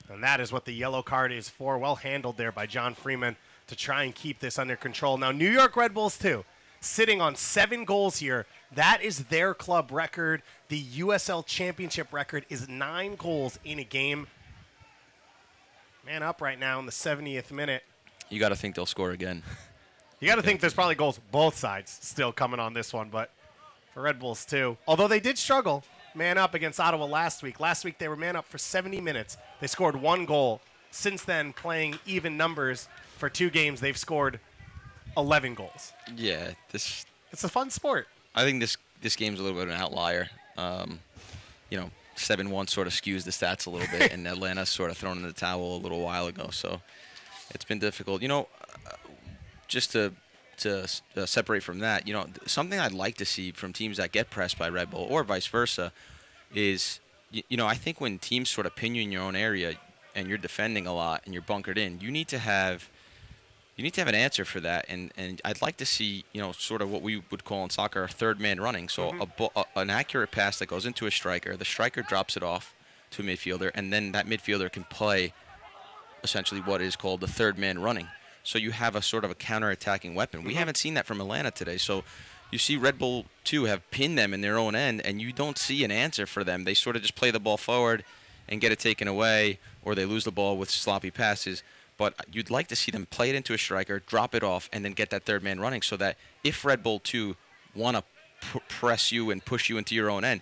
And that is what the yellow card is for. Well handled there by John Freeman to try and keep this under control. Now, New York Red Bulls, too, sitting on 7 goals here. That is their club record. The USL Championship record is 9 goals in a game. Man up right now in the 70th minute. You got to think they'll score again. You got to think there's probably goals both sides still coming on this one, but for Red Bulls, too. Although they did struggle man up against Ottawa last week. Last week they were man up for 70 minutes. They scored 1 goal. Since then, playing even numbers for 2 games, they've scored 11 goals. Yeah, it's a fun sport. I think this game's a little bit of an outlier. 7-1 sort of skews the stats a little bit, and Atlanta's sort of thrown in the towel a little while ago, so it's been difficult. Just to separate from that, something I'd like to see from teams that get pressed by Red Bull or vice versa is, I think when teams sort of pin you in your own area and you're defending a lot and you're bunkered in, you need to have an answer for that. And I'd like to see, sort of what we would call in soccer a third man running. So an accurate pass that goes into a striker, the striker drops it off to a midfielder, and then that midfielder can play essentially what is called the third man running. So you have a sort of a counter-attacking weapon. We haven't seen that from Atlanta today. So you see Red Bull 2 have pinned them in their own end, and you don't see an answer for them. They sort of just play the ball forward and get it taken away, or they lose the ball with sloppy passes. But you'd like to see them play it into a striker, drop it off, and then get that third man running so that if Red Bull 2 want to press you and push you into your own end,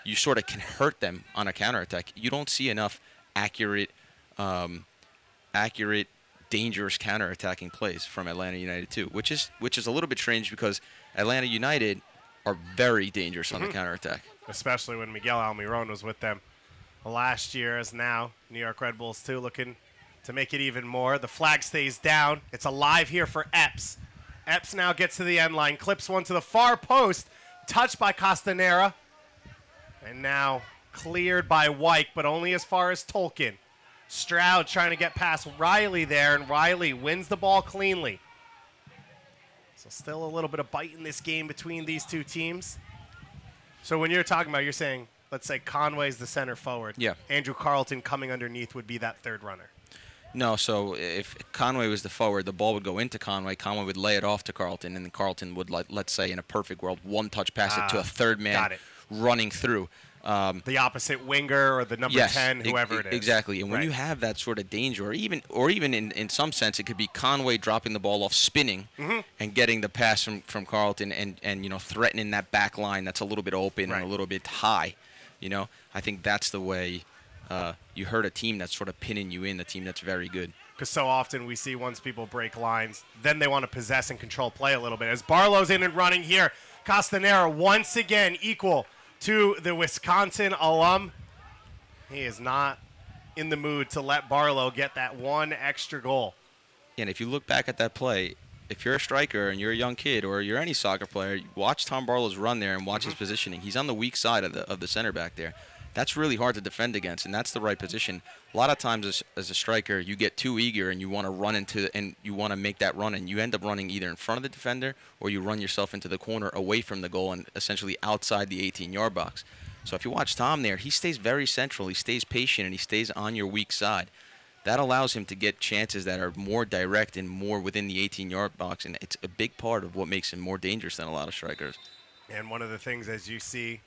you sort of can hurt them on a counterattack. You don't see enough accurate, dangerous counterattacking plays from Atlanta United 2, which is a little bit strange because Atlanta United are very dangerous on the counterattack. Especially when Miguel Almiron was with them last year, as now New York Red Bulls 2 looking to make it even more. The flag stays down. It's alive here for Epps. Epps now gets to the end line, clips one to the far post, touched by Castanera, and now cleared by Wyke, but only as far as Tolkien. Stroud trying to get past Riley there, and Riley wins the ball cleanly. So still a little bit of bite in this game between these two teams. So when you're talking about, you're saying, let's say Conway's the center forward. Yeah. Andrew Carlton coming underneath would be that third runner. No, so if Conway was the forward, the ball would go into Conway. Conway would lay it off to Carlton, and then Carlton would, let's say, in a perfect world, one-touch pass it to a third man running through. The opposite winger or the number 10, whoever it is. Exactly. And when you have that sort of danger, or even in some sense, it could be Conway dropping the ball off, spinning, and getting the pass from Carlton and threatening that back line that's a little bit open and a little bit high. I think that's the way you hurt a team that's sort of pinning you in, a team that's very good. Because so often we see once people break lines, then they want to possess and control play a little bit. As Barlow's in and running here, Castanera once again equal to the Wisconsin alum. He is not in the mood to let Barlow get that one extra goal. And if you look back at that play, if you're a striker and you're a young kid or you're any soccer player, watch Tom Barlow's run there and watch his positioning. He's on the weak side of the center back there. That's really hard to defend against, and that's the right position. A lot of times as a striker, you get too eager and you want to run and you want to make that run, and you end up running either in front of the defender or you run yourself into the corner away from the goal and essentially outside the 18-yard box. So if you watch Tom there, he stays very central, he stays patient, and he stays on your weak side. That allows him to get chances that are more direct and more within the 18-yard box, and it's a big part of what makes him more dangerous than a lot of strikers. And one of the things, as you see,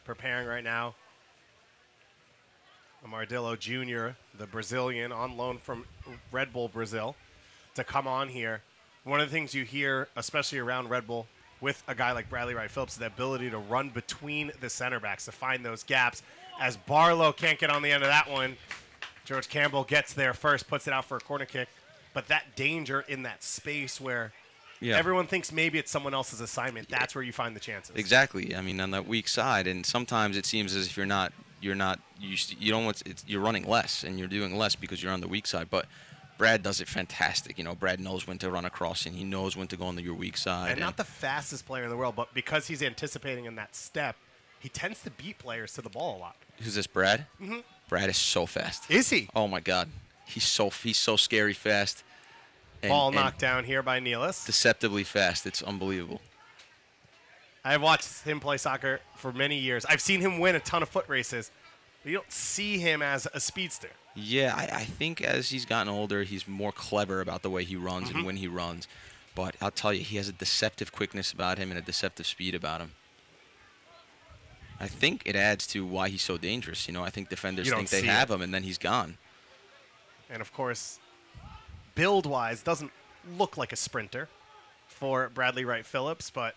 preparing right now, Amardillo Jr., the Brazilian on loan from Red Bull Brazil, to come on here. One of the things you hear, especially around Red Bull, with a guy like Bradley Wright Phillips, is the ability to run between the center backs to find those gaps. As Barlow can't get on the end of that one, George Campbell gets there first, puts it out for a corner kick. But that danger in that space where everyone thinks maybe it's someone else's assignment, that's where you find the chances. Exactly. I mean, on that weak side, and sometimes it seems as if you're running less and you're doing less because you're on the weak side. But Brad does it fantastic. You know, Brad knows when to run across, and he knows when to go on your weak side. And not the fastest player in the world, but because he's anticipating in that step, he tends to beat players to the ball a lot. Who's this, Brad? Mm-hmm. Brad is so fast. Is he? Oh my God, he's so scary fast. Ball knocked down here by Nealis. Deceptively fast. It's unbelievable. I've watched him play soccer for many years. I've seen him win a ton of foot races, but you don't see him as a speedster. Yeah, I think as he's gotten older, he's more clever about the way he runs and when he runs. But I'll tell you, he has a deceptive quickness about him and a deceptive speed about him. I think it adds to why he's so dangerous. You know, I think defenders think they have him, and then he's gone. And, of course, build-wise, doesn't look like a sprinter for Bradley Wright Phillips, but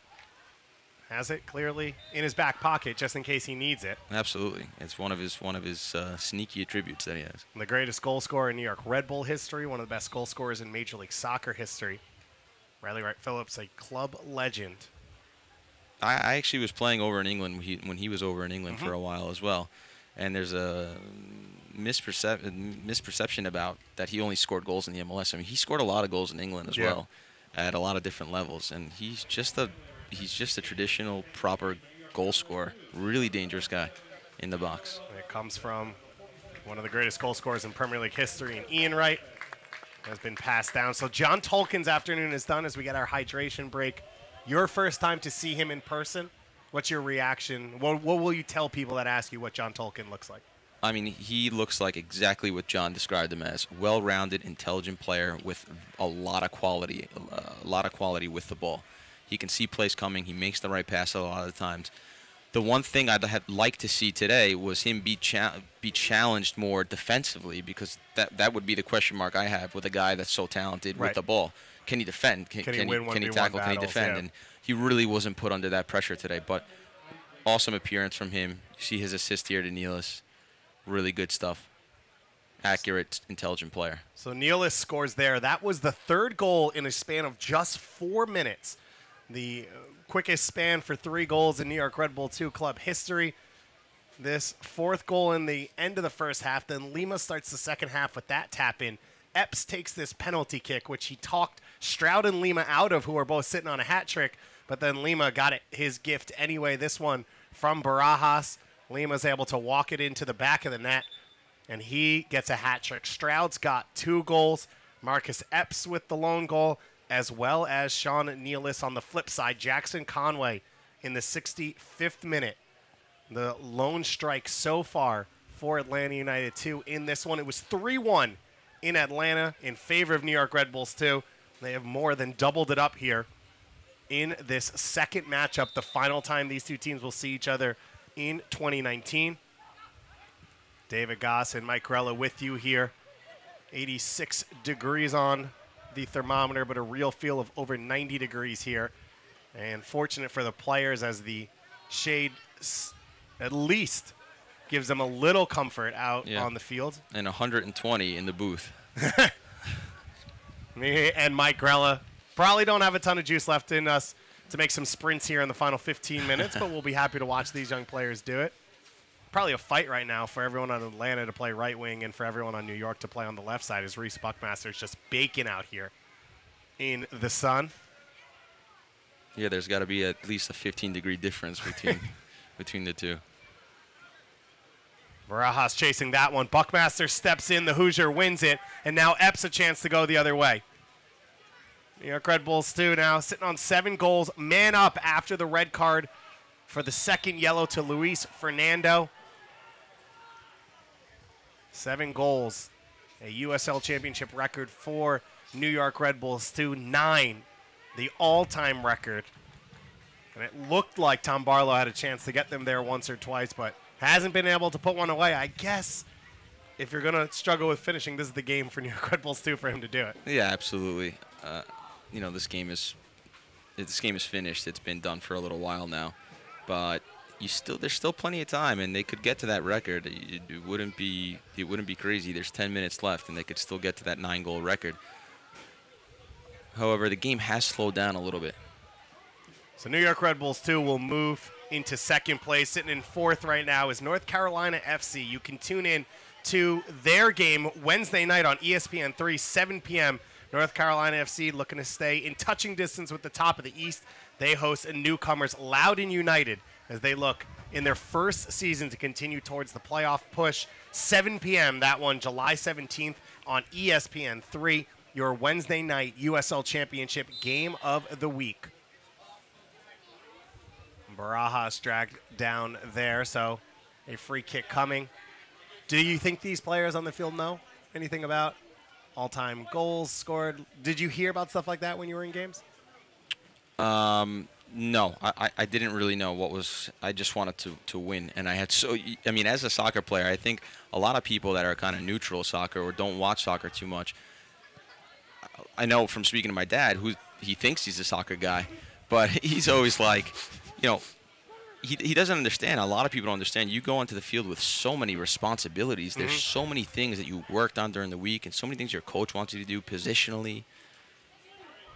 has it clearly in his back pocket just in case he needs it. Absolutely. It's one of his sneaky attributes that he has. And the greatest goal scorer in New York Red Bull history, one of the best goal scorers in Major League Soccer history. Bradley Wright Phillips, a club legend. I actually was playing over in England when he was over in England for a while as well. And there's a misperception about that he only scored goals in the MLS. I mean, he scored a lot of goals in England as well at a lot of different levels. And he's just a traditional, proper goal scorer. Really dangerous guy in the box. And it comes from one of the greatest goal scorers in Premier League history, and Ian Wright has been passed down. So John Tolkien's afternoon is done as we get our hydration break. Your first time to see him in person, what's your reaction? What will you tell people that ask you what John Tolkien looks like? I mean, he looks like exactly what John described him as. Well-rounded, intelligent player with a lot of quality with the ball. He can see plays coming. He makes the right pass a lot of the times. The one thing I'd have liked to see today was him be challenged more defensively, because that would be the question mark I have with a guy that's so talented with the ball. Can he defend? Can he tackle? Can he defend? And he really wasn't put under that pressure today. But awesome appearance from him. You see his assist here to Nealis. Really good stuff. Accurate, intelligent player. So Nealis scores there. That was the third goal in a span of just 4 minutes. The quickest span for 3 goals in New York Red Bull 2 club history. This fourth goal in the end of the first half. Then Lima starts the second half with that tap in. Epps takes this penalty kick, which he talked Stroud and Lima out of, who are both sitting on a hat trick. But then Lima got his gift anyway. This one from Barajas. Lima's able to walk it into the back of the net, and he gets a hat trick. Stroud's got 2 goals. Marcus Epps with the lone goal, as well as Sean Nealis on the flip side. Jackson Conway in the 65th minute. The lone strike so far for Atlanta United 2 in this one. It was 3-1 in Atlanta in favor of New York Red Bulls 2. They have more than doubled it up here in this second matchup, the final time these two teams will see each other in 2019. David Goss and Mike Grella with you here. 86 degrees on the thermometer, but a real feel of over 90 degrees here. And fortunate for the players, as the shade at least gives them a little comfort out on the field. And 120 in the booth. Me and Mike Grella probably don't have a ton of juice left in us to make some sprints here in the final 15 minutes, but we'll be happy to watch these young players do it. Probably a fight right now for everyone on Atlanta to play right wing and for everyone on New York to play on the left side, as Reese Buckmaster's just baking out here in the sun. Yeah, there's got to be at least a 15-degree difference between the two. Barajas chasing that one. Buckmaster steps in. The Hoosier wins it. And now Epps a chance to go the other way. New York Red Bulls 2 now sitting on 7 goals. Man up after the red card for the second yellow to Luis Fernando. 7 goals. A USL Championship record for New York Red Bulls 2. 9, the all-time record. And it looked like Tom Barlow had a chance to get them there once or twice, but hasn't been able to put one away. I guess if you're going to struggle with finishing, this is the game for New York Red Bulls 2 for him to do it. Yeah, absolutely. This game is finished. It's been done for a little while now, but there's still plenty of time, and they could get to that record. It wouldn't be crazy. There's 10 minutes left, and they could still get to that 9-goal record. However, the game has slowed down a little bit. So New York Red Bulls 2 will move into second place. Sitting in fourth right now is North Carolina FC. You can tune in to their game Wednesday night on ESPN3, 7 p.m. North Carolina FC looking to stay in touching distance with the top of the East. They host newcomers Loudoun United as they look in their first season to continue towards the playoff push. 7 p.m. that one, July 17th on ESPN3, your Wednesday night USL Championship game of the week. Barajas dragged down there, so a free kick coming. Do you think these players on the field know anything about all-time goals scored? Did you hear about stuff like that when you were in games? No, I didn't really know what was. I just wanted to win, and I had as a soccer player, I think a lot of people that are kind of neutral soccer or don't watch soccer too much. I know from speaking to my dad, who he thinks he's a soccer guy, but he's always like, he doesn't understand. A lot of people don't understand. You go onto the field with so many responsibilities. There's so many things that you worked on during the week, and so many things your coach wants you to do positionally.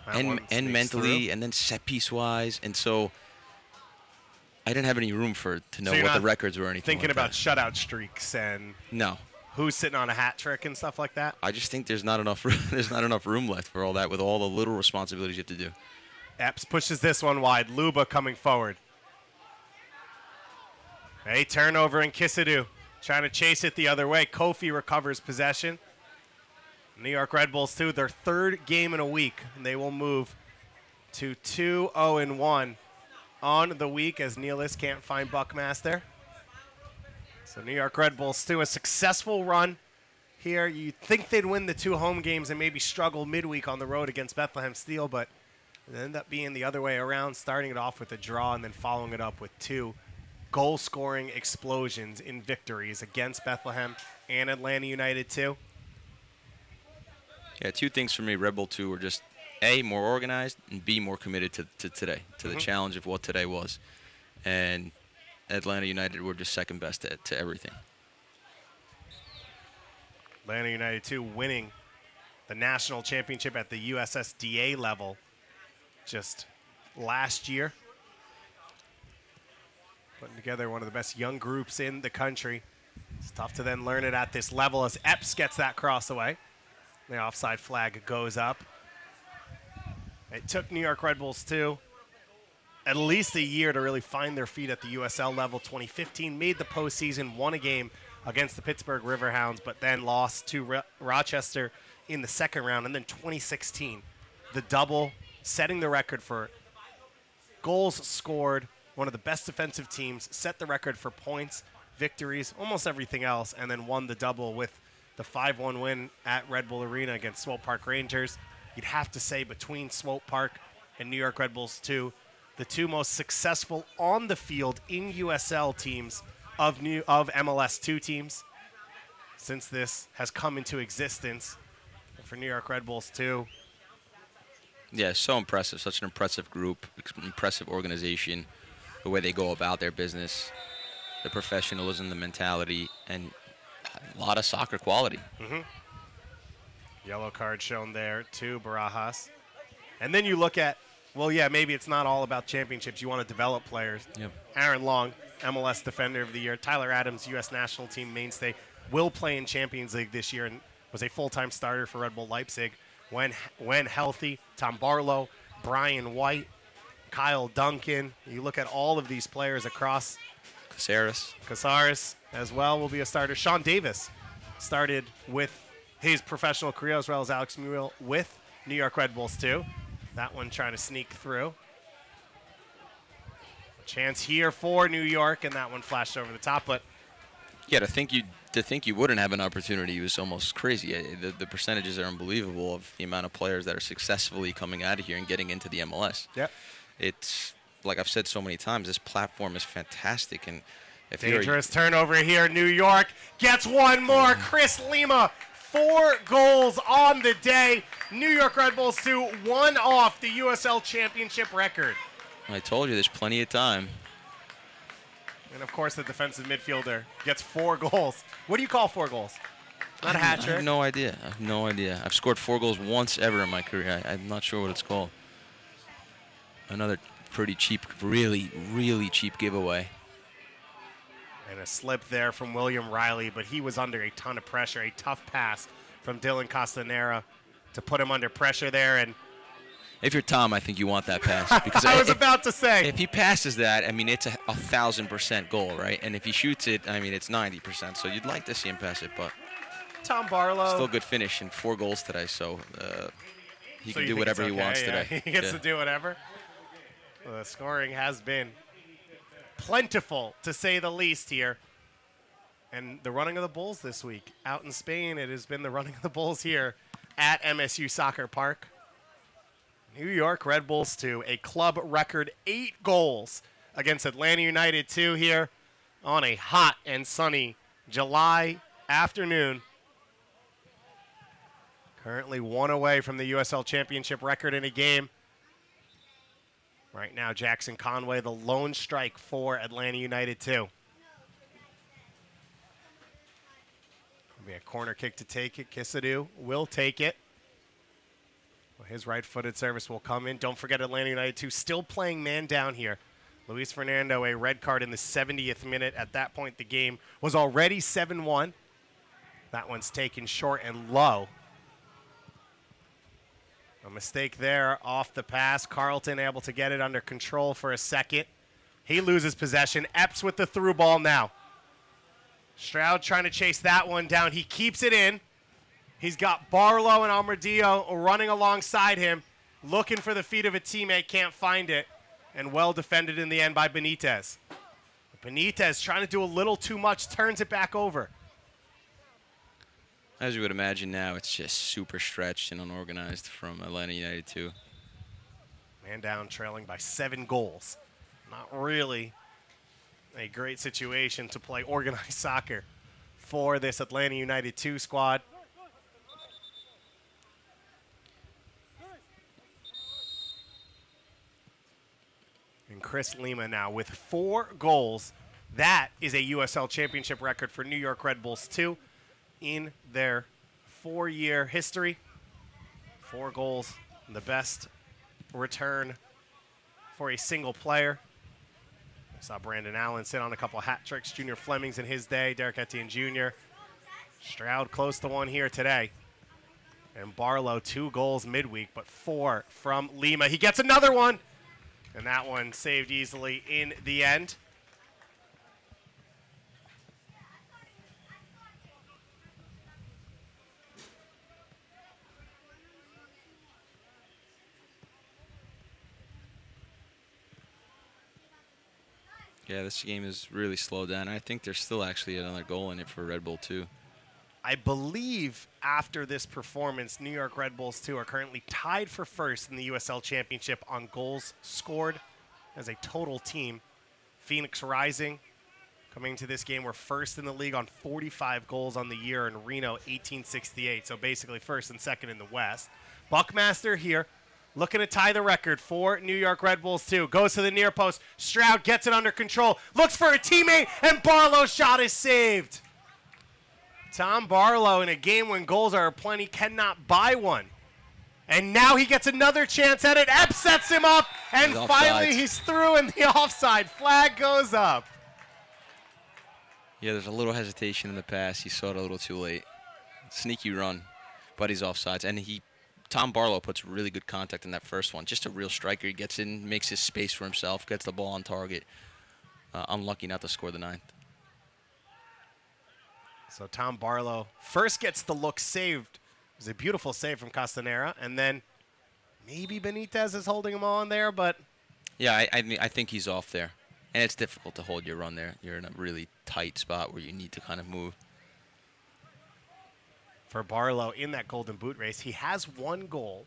And mentally, and then set piece wise, and so I didn't have any room to know what the records were or anything. Thinking like about that. shutout streaks and who's sitting on a hat trick and stuff like that. I just think there's not enough. There's not enough room left for all that with all the little responsibilities you have to do. Epps pushes this one wide. Luba coming forward. A turnover in Kisadu, trying to chase it the other way. Kofi recovers possession. New York Red Bulls, too, their third game in a week, and they will move to 2-0-1 on the week as Nealis can't find Buckmaster. So New York Red Bulls, too, a successful run here. You'd think they'd win the 2 home games and maybe struggle midweek on the road against Bethlehem Steel, but it ended up being the other way around, starting it off with a draw and then following it up with 2 goal-scoring explosions in victories against Bethlehem and Atlanta United, too. Yeah, 2 things for me. Red Bull 2 were just A, more organized, and B, more committed to today, to the challenge of what today was. And Atlanta United were just second best to everything. Atlanta United 2 winning the national championship at the USSDA level just last year. Putting together one of the best young groups in the country. It's tough to then learn it at this level as Epps gets that cross away. The offside flag goes up. It took New York Red Bulls, too, at least a year to really find their feet at the USL level. 2015 made the postseason, won a game against the Pittsburgh Riverhounds, but then lost to Rochester in the second round. And then 2016, the double, setting the record for goals scored, one of the best defensive teams, set the record for points, victories, almost everything else, and then won the double with the 5-1 win at Red Bull Arena against Swope Park Rangers. You'd have to say between Swope Park and New York Red Bulls 2, the 2 most successful on the field in USL teams of MLS 2 teams since this has come into existence for New York Red Bulls 2. Yeah, so impressive. Such an impressive group, impressive organization, the way they go about their business, the professionalism, the mentality, and a lot of soccer quality. Yellow card shown there to Barajas. And then you look at, well, yeah, maybe it's not all about championships. You want to develop players. Yep. Aaron Long, MLS Defender of the Year. Tyler Adams, U.S. national team mainstay, will play in Champions League this year and was a full-time starter for Red Bull Leipzig when healthy. Tom Barlow, Brian White, Kyle Duncan. You look at all of these players across. Casares as well will be a starter. Sean Davis started with his professional career as well as Alex Muriel with New York Red Bulls too. That one trying to sneak through. A chance here for New York, and that one flashed over the top. But yeah, to think you wouldn't have an opportunity was almost crazy. The percentages are unbelievable of the amount of players that are successfully coming out of here and getting into the MLS. Yep. It's like I've said so many times, this platform is fantastic. And if dangerous turnover here. New York gets one more. Chris Lima, 4 goals on the day. New York Red Bulls 2, 1 off the USL Championship record. I told you, there's plenty of time. And, of course, the defensive midfielder gets 4 goals. What do you call 4 goals? Not a hat trick? I have no idea. I've scored 4 goals once ever in my career. I'm not sure what it's called. Another pretty cheap, really, really cheap giveaway. And a slip there from William Riley, but he was under a ton of pressure. A tough pass from Dylan Castanera to put him under pressure there. And if you're Tom, I think you want that pass. Because I was about to say. If he passes that, I mean, it's a 1,000% goal, right? And if he shoots it, I mean, it's 90%. So you'd like to see him pass it, but Tom Barlow. Still good finish and 4 goals today, so he can do whatever he wants today. He gets to do whatever. Well, the scoring has been plentiful, to say the least, here. And the running of the Bulls this week. Out in Spain, it has been the running of the Bulls here at MSU Soccer Park. New York Red Bulls 2, a club record 8 goals against Atlanta United 2 here on a hot and sunny July afternoon. Currently 1 away from the USL Championship record in a game. Right now, Jackson Conway, the lone strike for Atlanta United 2. It'll be a corner kick to take it. Kisadu will take it. Well, his right-footed service will come in. Don't forget Atlanta United 2 still playing man down here. Luis Fernando, a red card in the 70th minute. At that point, the game was already 7-1. That one's taken short and low. A mistake there off the pass. Carlton able to get it under control for a second. He loses possession. Epps with the through ball now. Stroud trying to chase that one down. He keeps it in. He's got Barlow and Almerdillo running alongside him, looking for the feet of a teammate, can't find it, and well defended in the end by Benitez. Benitez trying to do a little too much, turns it back over. As you would imagine now, it's just super stretched and unorganized from Atlanta United 2. Man down, trailing by 7 goals. Not really a great situation to play organized soccer for this Atlanta United 2 squad. And Chris Lima now with 4 goals. That is a USL Championship record for New York Red Bulls 2 in their 4-year history. 4 goals, the best return for a single player. I saw Brandon Allen sit on a couple hat tricks. Junior Fleming's in his day. Derek Etienne Jr. Stroud close to 1 here today. And Barlow 2 goals midweek, but 4 from Lima. He gets another one. And that one saved easily in the end. Yeah, this game is really slowed down. I think there's still actually another goal in it for Red Bull 2. I believe after this performance, New York Red Bulls 2 are currently tied for first in the USL Championship on goals scored as a total team. Phoenix Rising coming into this game, we're first in the league on 45 goals on the year, and Reno 1868. So basically first and second in the West. Buckmaster here looking to tie the record for New York Red Bulls 2. Goes to the near post. Stroud gets it under control. Looks for a teammate, and Barlow's shot is saved. Tom Barlow, in a game when goals are plenty, cannot buy one. And now he gets another chance at it. Epps sets him up, and finally he's through, and the offside flag goes up. Yeah, there's a little hesitation in the pass. He saw it a little too late. Sneaky run, but he's offsides. And Tom Barlow puts really good contact in that first one. Just a real striker. He gets in, makes his space for himself, gets the ball on target. Unlucky not to score the 9th. So Tom Barlow first gets the look saved. It was a beautiful save from Castanera, and then maybe Benitez is holding him on there, but... Yeah, I think he's off there. And it's difficult to hold your run there. You're in a really tight spot where you need to kind of move. For Barlow in that Golden Boot race, he has 1 goal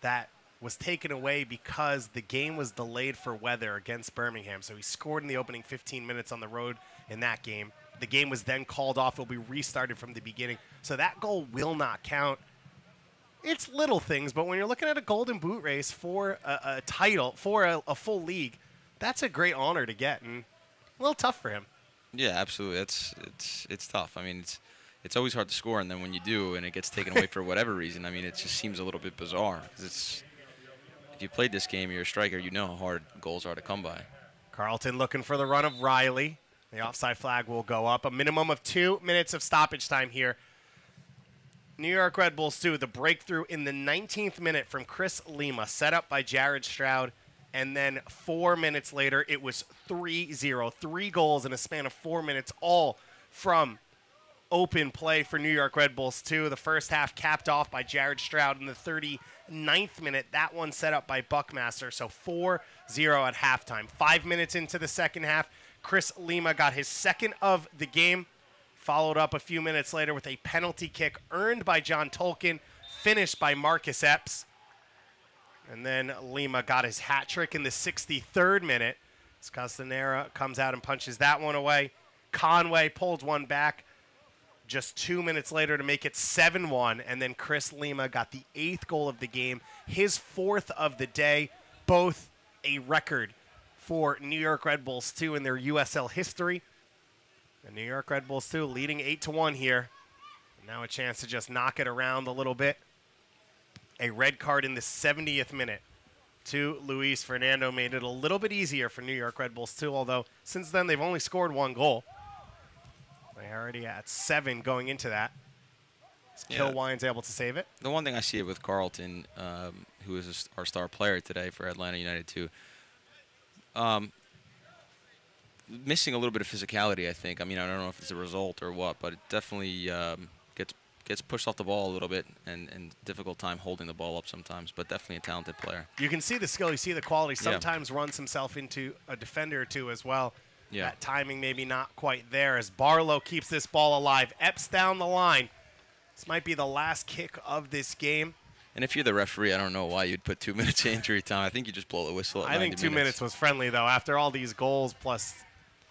that was taken away because the game was delayed for weather against Birmingham. So he scored in the opening 15 minutes on the road in that game. The game was then called off. It'll be restarted from the beginning. So that goal will not count. It's little things, but when you're looking at a Golden Boot race for a title, for a full league, that's a great honor to get, and a little tough for him. Yeah, absolutely. It's tough. I mean, it's always hard to score, and then when you do and it gets taken away for whatever reason, I mean, it just seems a little bit bizarre. Because if you played this game, you're a striker, you know how hard goals are to come by. Carlton looking for the run of Riley. The offside flag will go up. A minimum of 2 minutes of stoppage time here. New York Red Bulls 2, the breakthrough in the 19th minute from Chris Lima, set up by Jared Stroud. And then 4 minutes later, it was 3-0. 3 goals in a span of 4 minutes, all from open play for New York Red Bulls 2. The first half capped off by Jared Stroud in the 39th minute. That one set up by Buckmaster. So 4-0 at halftime. 5 minutes into the second half, Chris Lima got his second of the game. Followed up a few minutes later with a penalty kick earned by John Tolkien, finished by Marcus Epps. And then Lima got his hat trick in the 63rd minute. As Castanera comes out and punches that one away. Conway pulled one back just 2 minutes later to make it 7-1. And then Chris Lima got the 8th goal of the game, his 4th of the day. Both a record for New York Red Bulls 2 in their USL history. The New York Red Bulls 2 leading 8-1 here. Now a chance to just knock it around a little bit. A red card in the 70th minute to Luis Fernando made it a little bit easier for New York Red Bulls 2, although since then they've only scored 1 goal. They're already at 7 going into that. Kilwine's able to save it. The one thing I see with Carlton, who is our star player today for Atlanta United 2, missing a little bit of physicality, I think. I mean, I don't know if it's a result or what, but it definitely gets pushed off the ball a little bit and difficult time holding the ball up sometimes, but definitely a talented player. You can see the skill, you see the quality. Sometimes runs himself into a defender or two as well. Yeah. That timing maybe not quite there as Barlow keeps this ball alive. Epps down the line. This might be the last kick of this game. And if you're the referee, I don't know why you'd put 2 minutes of injury time. I think you just blow the whistle at 90 minutes. I think 2 minutes was friendly, though. After all these goals plus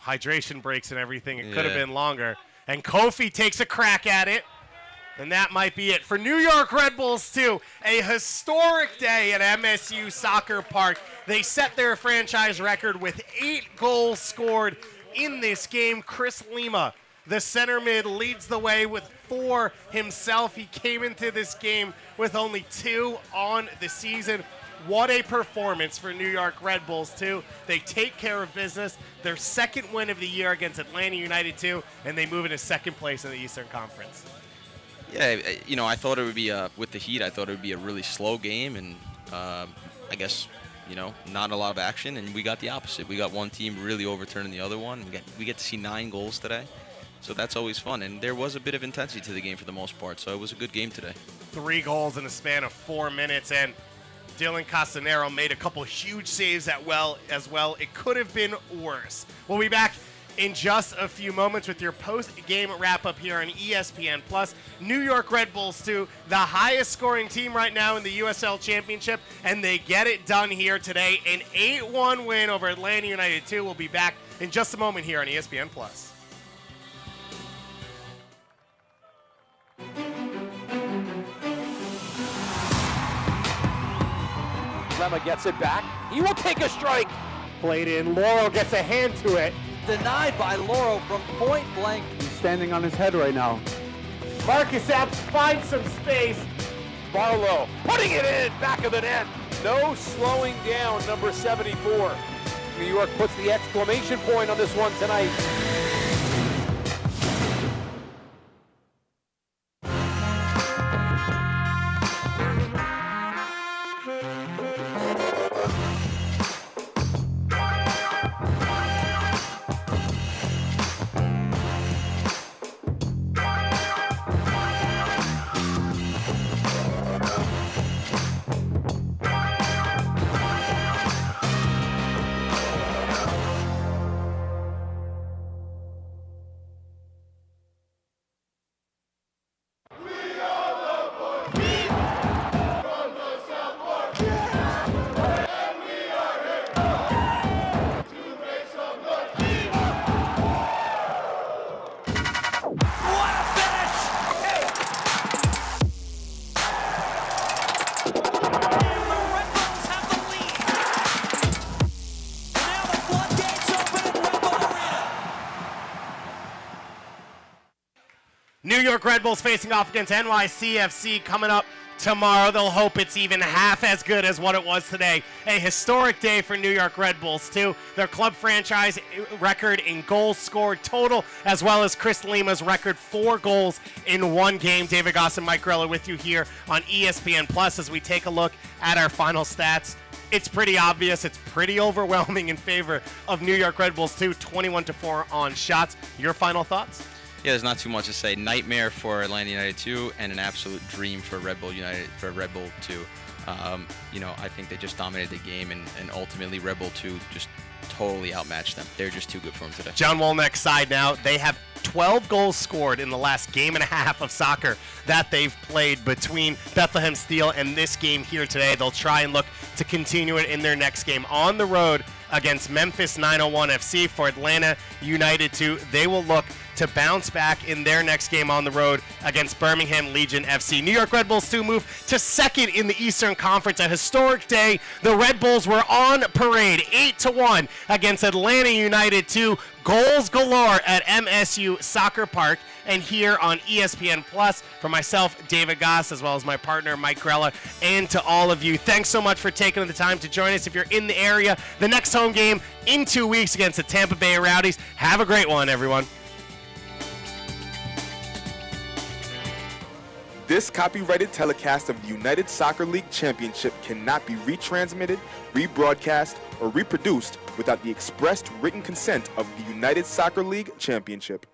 hydration breaks and everything, it could have been longer. And Kofi takes a crack at it. And that might be it for New York Red Bulls 2. A historic day at MSU Soccer Park. They set their franchise record with 8 goals scored in this game. Chris Lima, the center mid, leads the way with 4 himself. He came into this game with only 2 on the season. What a performance for New York Red Bulls 2. They take care of business. Their second win of the year against Atlanta United 2, and they move into second place in the Eastern Conference. Yeah, you know, I thought it would be, with the Heat, I thought it would be a really slow game, and I guess, you know, not a lot of action, and we got the opposite. We got one team really overturning the other one. We get to see 9 goals today, so that's always fun. And there was a bit of intensity to the game for the most part, so it was a good game today. 3 goals in a span of 4 minutes, and Dylan Castanero made a couple huge saves as well. It could have been worse. We'll be back in just a few moments with your post-game wrap-up here on ESPN+. New York Red Bulls 2, the highest-scoring team right now in the USL Championship, and they get it done here today. An 8-1 win over Atlanta United 2. We'll be back in just a moment here on ESPN+. Lima gets it back. He will take a strike. Played in. Laurel gets a hand to it. Denied by Laurel from point blank. He's standing on his head right now. Marcus Epps finds some space. Barlow putting it in, back of the net. No slowing down, number 74. New York puts the exclamation point on this one tonight. New York Red Bulls facing off against NYCFC coming up tomorrow. They'll hope it's even half as good as what it was today. A historic day for New York Red Bulls, too. Their club franchise record in goals scored total, as well as Chris Lima's record 4 goals in 1 game. David Goss and Mike Grella with you here on ESPN Plus as we take a look at our final stats. It's pretty obvious. It's pretty overwhelming in favor of New York Red Bulls, too. 21-4 on shots. Your final thoughts? Yeah, there's not too much to say. Nightmare for Atlanta United 2 and an absolute dream for Red Bull United, for Red Bull 2. I think they just dominated the game, and ultimately Red Bull 2 just totally outmatched them. They're just too good for them today. John Wolnick's side now, they have 12 goals scored in the last game and a half of soccer that they've played between Bethlehem Steel and this game here today. They'll try and look to continue it in their next game on the road against Memphis 901 FC. For Atlanta United 2, they will look to bounce back in their next game on the road against Birmingham Legion FC. New York Red Bulls 2 move to second in the Eastern Conference. A historic day. The Red Bulls were on parade, 8-1 against Atlanta United 2. Goals galore at MSU Soccer Park. And here on ESPN Plus, for myself, David Goss, as well as my partner, Mike Grella, and to all of you, thanks so much for taking the time to join us. If you're in the area, the next home game in 2 weeks against the Tampa Bay Rowdies. Have a great one, everyone. This copyrighted telecast of the United Soccer League Championship cannot be retransmitted, rebroadcast, or reproduced without the expressed written consent of the United Soccer League Championship.